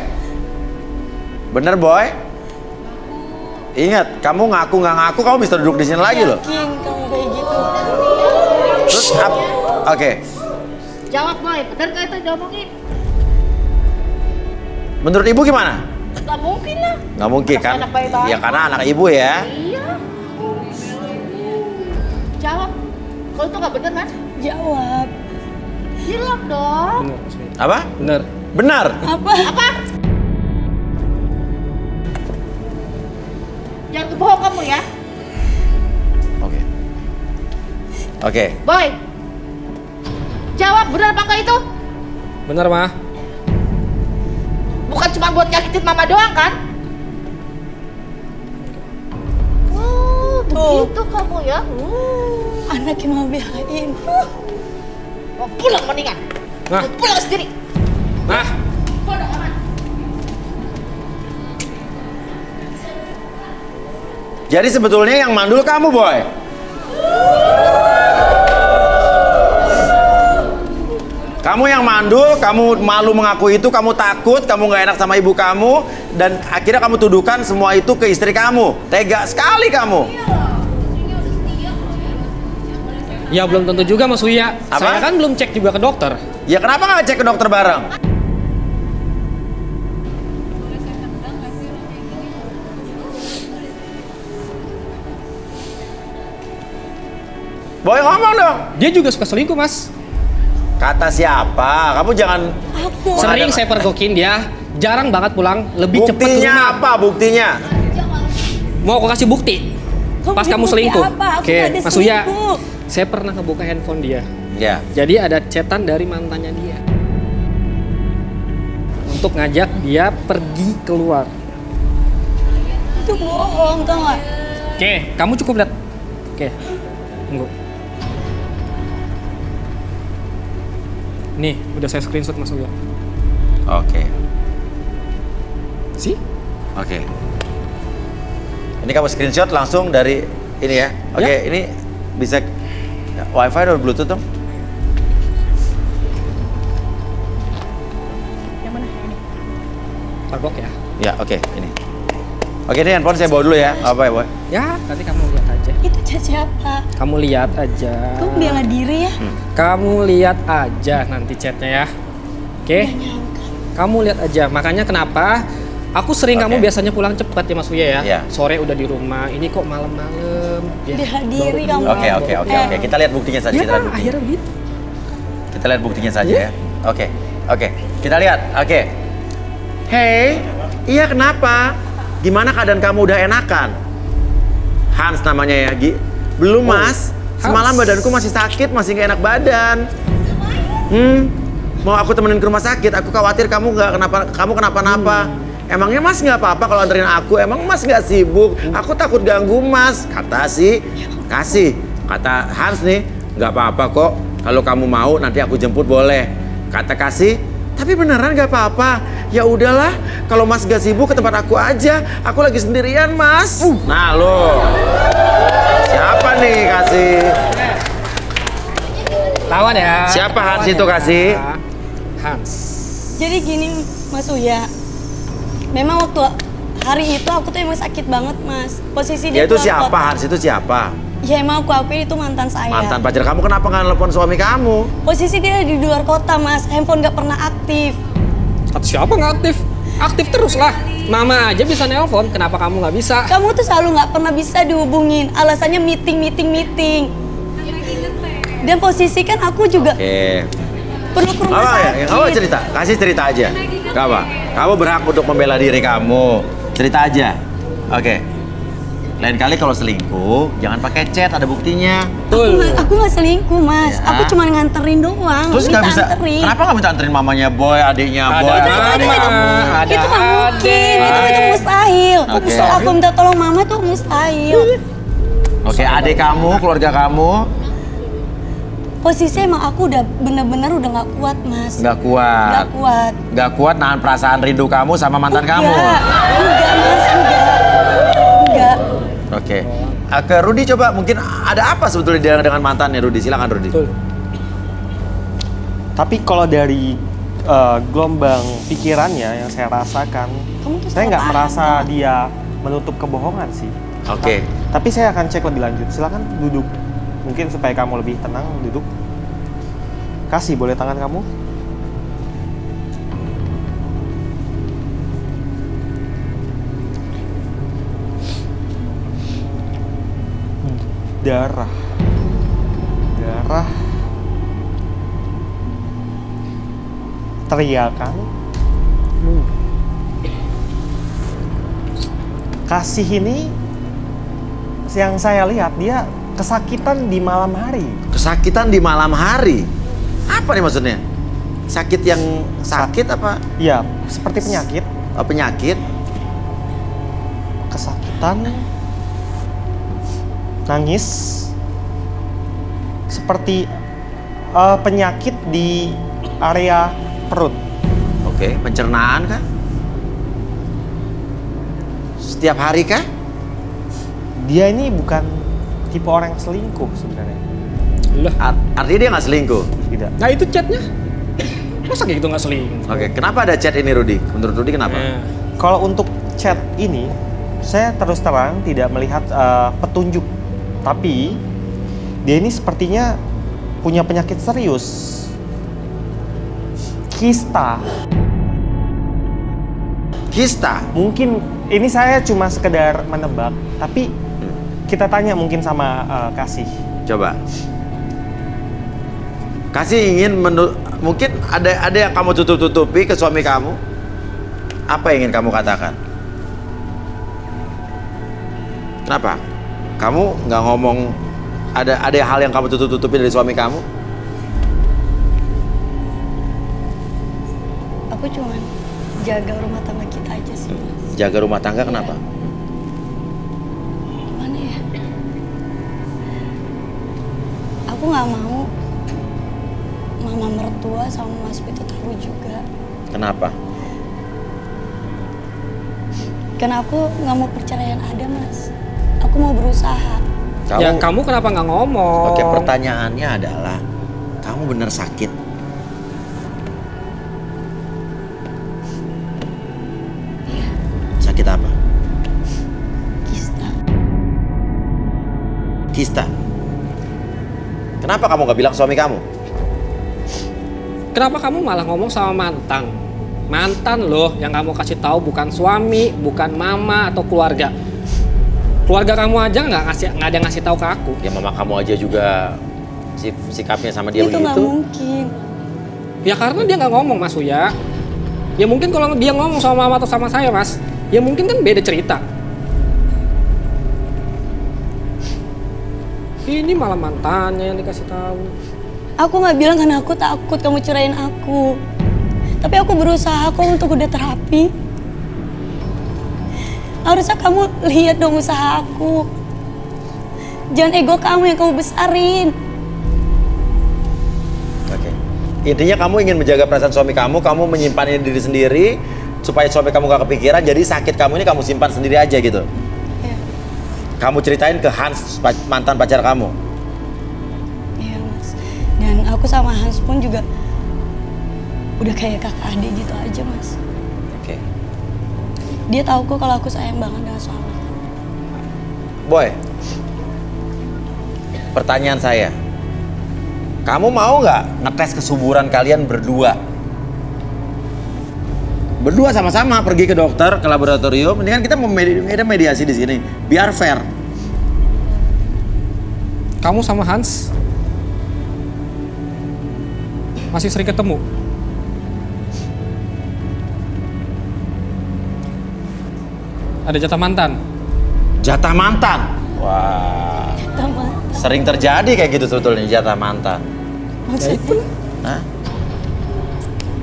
Bener boy? Ingat, kamu ngaku nggak ngaku, kamu bisa duduk di sini lagi loh. Yakin kamu kayak gitu? Terus oke. Jawab boy, bener gak itu diomongin? Menurut ibu gimana? Gak mungkin lah. Nggak mungkin kan? Anak baik banget. Ya karena anak ibu ya. Iya. Kalau itu nggak bener kan? Jawab. Bilang dong. Bener, Mas Uya. Apa? Bener. Benar. Apa? Apa? Jangan bohong kamu ya. Oke. Oke. Boy. Jawab benar apa enggak itu? Bener, Ma. Bukan cuma buat nyakitin mama doang kan? Begitu kamu ya. Anak yang mau belain. Mau pulang mendingan. Nah. Mau pulang sendiri. Nah, Bodoh amat. Jadi sebetulnya yang mandul kamu, Boy. Kamu yang mandul, kamu malu mengakui itu, kamu takut, kamu nggak enak sama ibu kamu, dan akhirnya kamu tuduhkan semua itu ke istri kamu. Tega sekali kamu. ya belum tentu juga Mas Uya. Apa? Saya kan belum cek juga ke dokter. Ya kenapa nggak cek ke dokter bareng? Boy, ngomong dong. Dia juga suka selingkuh, Mas. Kata siapa? Kamu jangan... Aku. Sering saya pergokin dia, jarang banget pulang, lebih cepat ke Buktinya rumah. apa? Buktinya? Mau aku kasih bukti? Pas kamu bukti selingkuh. apa? Aku Oke, nggak ada Mas Uya. selingkuh. Saya pernah ngebuka handphone dia. Ya. Jadi ada chatan dari mantannya dia. Untuk ngajak dia pergi keluar. Itu bohong, tau gak? Oke, kamu cukup lihat. Oke, tunggu. Nih, udah saya screenshot Mas Uya. Oke. Si? Oke. Ini kamu screenshot langsung dari ini ya. Oke, Ya. ini bisa WiFi atau Bluetooth dong? Yang mana? Yang ini. Tabok ya? Ya, oke, ini. Oke, ini handphone saya bawa dulu ya. Apa ya, Boy? Ya, nanti kamu lihat aja. Itu chat siapa? Kamu lihat aja. Kamu bela diri ya? Kamu lihat aja nanti chatnya ya. Oke? Gak nyangka. Kamu lihat aja. Makanya kenapa aku sering Oke. kamu biasanya pulang cepat ya Mas Uya ya. Iya. Sore udah di rumah. Ini kok malam-malam. Ya, Bela diri baru kamu. pulang, Oke, oke, baru oke, pulang. oke. Kita lihat buktinya saja. Ya, Kita lihat buktinya. akhirnya begitu. Kita lihat buktinya saja Iya. ya. Oke, oke. Kita lihat. Oke. Hey, iya kenapa? Gimana keadaan kamu udah enakan? Hans namanya ya, Gi. Belum, Mas. Semalam Hans. badanku masih sakit, masih gak enak badan. Mau aku temenin ke rumah sakit? Aku khawatir kamu kenapa-napa. Emangnya Mas nggak apa-apa kalau anterin aku? Emang Mas nggak sibuk? Aku takut ganggu Mas. Kata si Kasih. Kata Hans nih, nggak apa-apa kok. Kalau kamu mau nanti aku jemput boleh. Kata Kasih, tapi beneran nggak apa-apa. Ya udahlah, kalau Mas nggak sibuk ke tempat aku aja. Aku lagi sendirian Mas. Nah lo, siapa nih Kasih? Lawan ya. Siapa Hans Lawan itu, ya. Kasih? Hans. Jadi gini Mas Uya, memang waktu hari itu aku tuh emang sakit banget Mas. Posisi Ya dia itu keluar siapa? kota. Hans itu siapa? Ya emang aku akuin itu mantan saya. Mantan pacar kamu, kenapa nggak nelpon suami kamu? Posisi dia di luar kota Mas, handphone gak pernah aktif. Siapa nggak aktif? Aktif terus lah. Mama aja bisa nelpon, kenapa kamu nggak bisa? Kamu tuh selalu gak pernah bisa dihubungin, alasannya meeting. Dan posisi kan aku juga Oke. perlu ke rumah Apa ya? sakit. Kamu cerita, kasih cerita aja. Gak apa? Kamu berhak untuk membela diri kamu. Cerita aja. Oke. Lain kali kalau selingkuh, jangan pakai chat, ada buktinya. Aku gak selingkuh Mas, Ya. aku cuma nganterin doang. Terus nggak minta bisa? anterin. Kenapa nggak minta anterin mamanya Boy, adiknya Ada Boy? Itu Ada gak mungkin, adek. itu mustahil. Oke. Aku minta tolong mama tuh mustahil. Oke, adik kamu, keluarga kamu Posisi emang aku udah bener-bener udah gak kuat Mas. nggak kuat. Gak kuat. Nggak kuat nahan perasaan rindu kamu sama mantan kamu. Enggak Mas, enggak. Oke. Ke Rudi coba, mungkin ada apa sebetulnya dengan mantannya Rudi? Silakan Rudi. Betul. Tapi kalau dari gelombang pikirannya yang saya rasakan, Kamu tuh saya salah nggak paham, merasa tau. dia menutup kebohongan sih. Oke. Tapi saya akan cek lebih lanjut. Silakan duduk. Mungkin supaya kamu lebih tenang, duduk. Kasih, boleh tangan kamu? Darah. marah, teriakan. Kasih ini yang saya lihat dia kesakitan di malam hari. Kesakitan di malam hari? Apa nih maksudnya? Sakit yang sakit apa? Iya, seperti penyakit. Oh, penyakit? Kesakitan, nangis, seperti penyakit di area perut. Oke, pencernaan kah? Setiap hari kah? Dia ini bukan tipe orang yang selingkuh sebenarnya. Lah, Artinya dia nggak selingkuh? Tidak. nah itu chatnya. Masa kayak gitu nggak selingkuh? Oke, kenapa ada chat ini Rudy? Menurut Rudy kenapa? Nah, Kalau untuk chat ini, saya terus terang tidak melihat petunjuk. Tapi dia ini sepertinya punya penyakit serius. Kista. Kista? Mungkin ini saya cuma sekedar menebak, tapi kita tanya mungkin sama Kasih. Coba. Kasih ingin mungkin ada yang kamu tutup-tutupi ke suami kamu? Apa yang ingin kamu katakan? Kenapa? Kamu nggak ngomong ada hal yang kamu tutup-tutupi dari suami kamu? Aku cuma jaga rumah tangga kita aja sih, Mas. Jaga rumah tangga kenapa? Gimana ya? Aku nggak mau mama mertua sama Mas itu tahu juga. Kenapa? Karena aku nggak mau perceraian ada, Mas. Aku mau berusaha. ya kamu kenapa nggak ngomong? Oke, pertanyaannya adalah kamu benar sakit? Sakit apa? Kista. Kista. Kenapa kamu nggak bilang suami kamu? Kenapa kamu malah ngomong sama mantan? Mantan loh yang kamu kasih tahu, bukan suami, bukan mama atau keluarga. Keluarga kamu aja nggak ada yang ngasih tahu ke aku. Ya mama kamu aja juga sikapnya sama dia Itu nggak begitu. mungkin. Ya karena dia nggak ngomong, Mas Uya. Ya mungkin kalau dia ngomong sama mama atau sama saya, Mas, ya mungkin kan beda cerita. Ini malah mantannya yang dikasih tahu. Aku nggak bilang karena aku takut kamu cerain aku. Tapi aku berusaha kok untuk udah terapi. Harusnya kamu lihat dong usaha aku. Jangan ego kamu yang kamu besarin. Oke. Intinya kamu ingin menjaga perasaan suami kamu menyimpannya diri sendiri supaya suami kamu gak kepikiran. Jadi sakit kamu ini kamu simpan sendiri aja gitu. Ya, Kamu ceritain ke Hans, mantan pacar kamu. iya Mas. Dan aku sama Hans pun juga udah kayak kakak adik gitu aja, Mas. Oke. Dia tahu kok kalau aku sayang banget dengan suami. Boy, pertanyaan saya, kamu mau nggak ngetes kesuburan kalian berdua? Berdua sama-sama pergi ke dokter, ke laboratorium. Mendingan kita mediasi di sini, biar fair. Kamu sama Hans masih sering ketemu? Ada jatah mantan? Jatah mantan? Wah, sering terjadi kayak gitu sebetulnya jatah mantan. Maksudnya? Hah?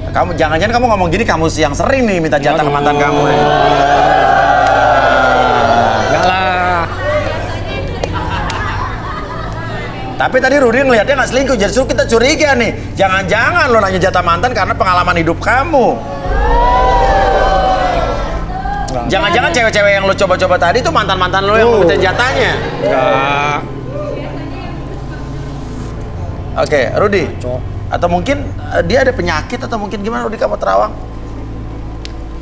Kamu jangan-jangan kamu ngomong gini kamu yang sering nih minta jatah ke mantan kamu nih. Enggak lah. Tapi tadi Rudy ngelihatnya nggak selingkuh, justru kita curiga nih. Jangan-jangan lo nanya jatah mantan karena pengalaman hidup kamu. Jangan-jangan cewek-cewek yang lo coba-coba tadi itu mantan-mantan lo yang minta jatahnya. Enggak. Oke, Rudy. Atau mungkin dia ada penyakit atau mungkin gimana Rudy kamu terawang?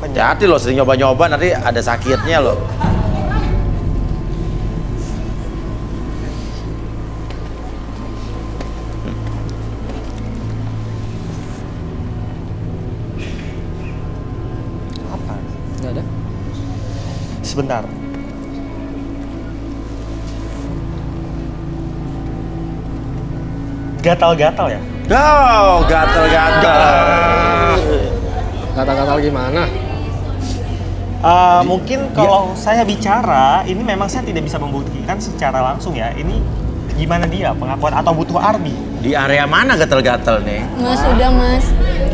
Hati lo sering nyoba-nyoba nanti ada sakitnya lo. Apa? Enggak ada. Sebentar. gatal-gatal ya? Oh, gatal-gatal. Gatal-gatal gimana? Mungkin kalau saya bicara, ini memang saya tidak bisa membuktikan secara langsung ya. Ini gimana dia pengakuan atau butuh arbi? Di area mana gatal-gatal nih? Mas, udah mas.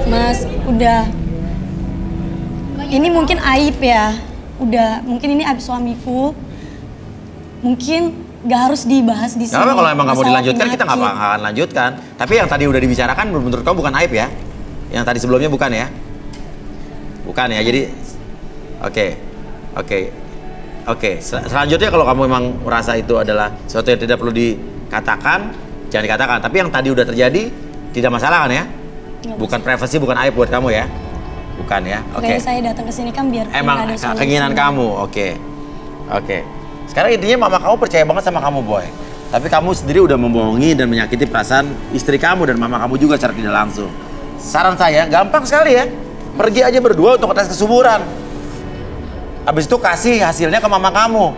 Mas, udah. Ini mungkin aib ya. Udah, mungkin ini aib suamiku. Mungkin gak harus dibahas di sini. Gak apa, kalau emang gak mau Masalah dilanjutkan, kita gak penyakit. akan lanjutkan. Tapi yang tadi udah dibicarakan menurut kamu bukan aib ya? Yang tadi sebelumnya bukan ya? Bukan ya, jadi... Oke. Selanjutnya kalau kamu memang merasa itu adalah sesuatu yang tidak perlu dikatakan, jangan dikatakan. Tapi yang tadi udah terjadi, tidak masalah kan ya? Bukan privasi, bukan aib buat kamu ya? Bukan ya? Oke. Saya datang ke sini kan biar Emang nggak ada suami keinginan sini. kamu, oke. Sekarang intinya mama kamu percaya banget sama kamu, Boy. Tapi kamu sendiri udah membohongi dan menyakiti perasaan istri kamu dan mama kamu juga secara tidak langsung. Saran saya, gampang sekali ya. Pergi aja berdua untuk tes kesuburan. Habis itu kasih hasilnya ke mama kamu.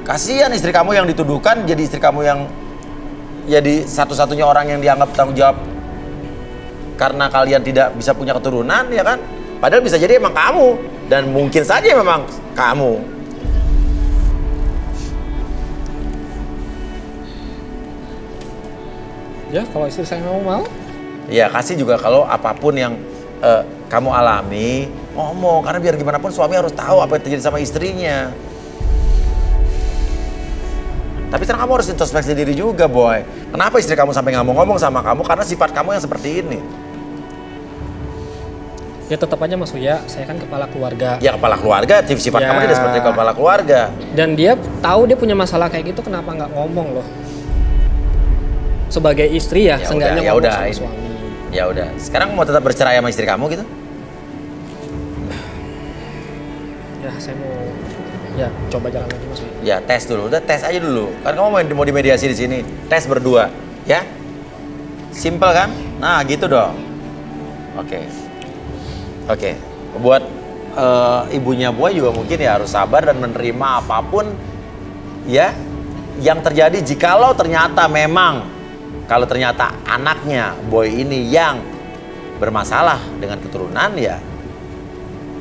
Kasihan istri kamu yang dituduhkan jadi istri kamu yang jadi satu-satunya orang yang dianggap tanggung jawab karena kalian tidak bisa punya keturunan, ya kan? Padahal bisa jadi emang kamu dan mungkin saja memang kamu. Ya, kalau istri saya mau. Ya kasih juga kalau apapun yang kamu alami, ngomong. Karena biar gimana pun suami harus tahu apa yang terjadi sama istrinya. Tapi sekarang kamu harus introspeksi diri juga, Boy. Kenapa istri kamu sampai nggak mau ngomong sama kamu? Karena sifat kamu yang seperti ini. Ya tetap aja Mas Uya, saya kan kepala keluarga. Ya kepala keluarga, sifat kamu tidak seperti kepala keluarga. Dan dia tahu dia punya masalah kayak gitu, kenapa nggak ngomong loh? Sebagai istri ya, seenggaknya ngomong sama suami. Ya udah, sekarang mau tetap bercerai sama istri kamu gitu? Ya saya mau coba jalan lagi Mas Uya. Ya tes dulu, udah tes aja dulu. Kan kamu mau dimediasi di sini, tes berdua, ya? Simple kan? Nah gitu dong. Oke. Buat ibunya Boy juga mungkin ya harus sabar dan menerima apapun ya yang terjadi. Jikalau ternyata memang kalau ternyata anaknya Boy ini yang bermasalah dengan keturunan, ya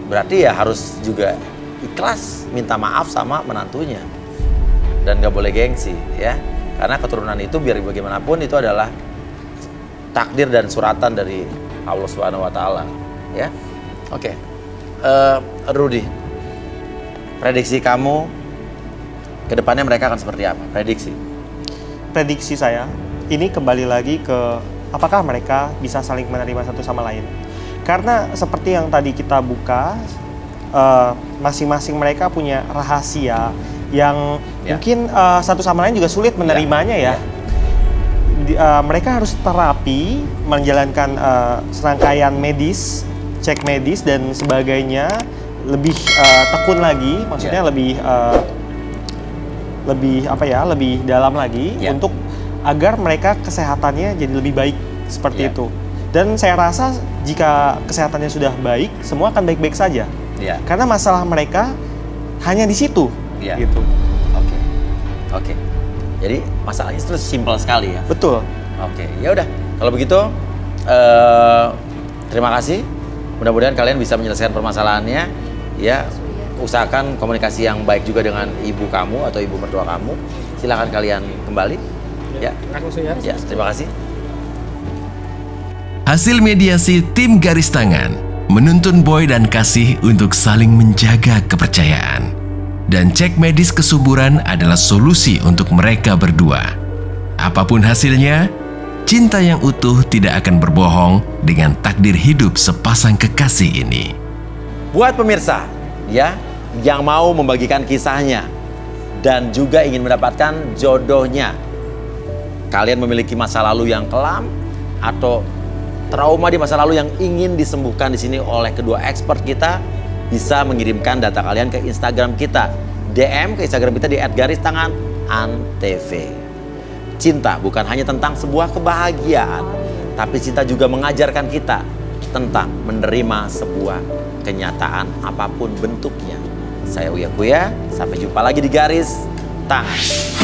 berarti ya harus juga ikhlas minta maaf sama menantunya dan gak boleh gengsi ya, karena keturunan itu biar bagaimanapun itu adalah takdir dan suratan dari Allah Subhanahu Wa Taala ya. Oke. Rudy, prediksi kamu ke depannya mereka akan seperti apa? Prediksi saya ini kembali lagi ke apakah mereka bisa saling menerima satu sama lain. Karena seperti yang tadi kita buka, masing-masing mereka punya rahasia yang mungkin satu sama lain juga sulit menerimanya ya. Mereka harus terapi, menjalankan serangkaian medis, cek medis dan sebagainya, lebih tekun lagi, maksudnya lebih dalam lagi untuk agar mereka kesehatannya jadi lebih baik seperti itu. Dan saya rasa jika kesehatannya sudah baik, semua akan baik-baik saja. Karena masalah mereka hanya di situ. Gitu. Oke. Jadi masalahnya itu simpel sekali ya. Betul. Oke. Ya udah. Kalau begitu, terima kasih. Mudah-mudahan kalian bisa menyelesaikan permasalahannya. Ya, usahakan komunikasi yang baik juga dengan ibu kamu atau ibu mertua kamu. Silakan kalian kembali. Ya. Terima kasih. Hasil mediasi tim garis tangan menuntun Boy dan Kasih untuk saling menjaga kepercayaan. Dan cek medis kesuburan adalah solusi untuk mereka berdua. Apapun hasilnya, cinta yang utuh tidak akan berbohong dengan takdir hidup sepasang kekasih ini. Buat pemirsa ya yang mau membagikan kisahnya dan juga ingin mendapatkan jodohnya, kalian memiliki masa lalu yang kelam atau trauma di masa lalu yang ingin disembuhkan di sini oleh kedua expert kita, bisa mengirimkan data kalian ke Instagram kita, DM ke Instagram kita di @garistanganantv. Cinta bukan hanya tentang sebuah kebahagiaan, tapi cinta juga mengajarkan kita tentang menerima sebuah kenyataan apapun bentuknya. Saya Uya Kuya, sampai jumpa lagi di Garis Tangan.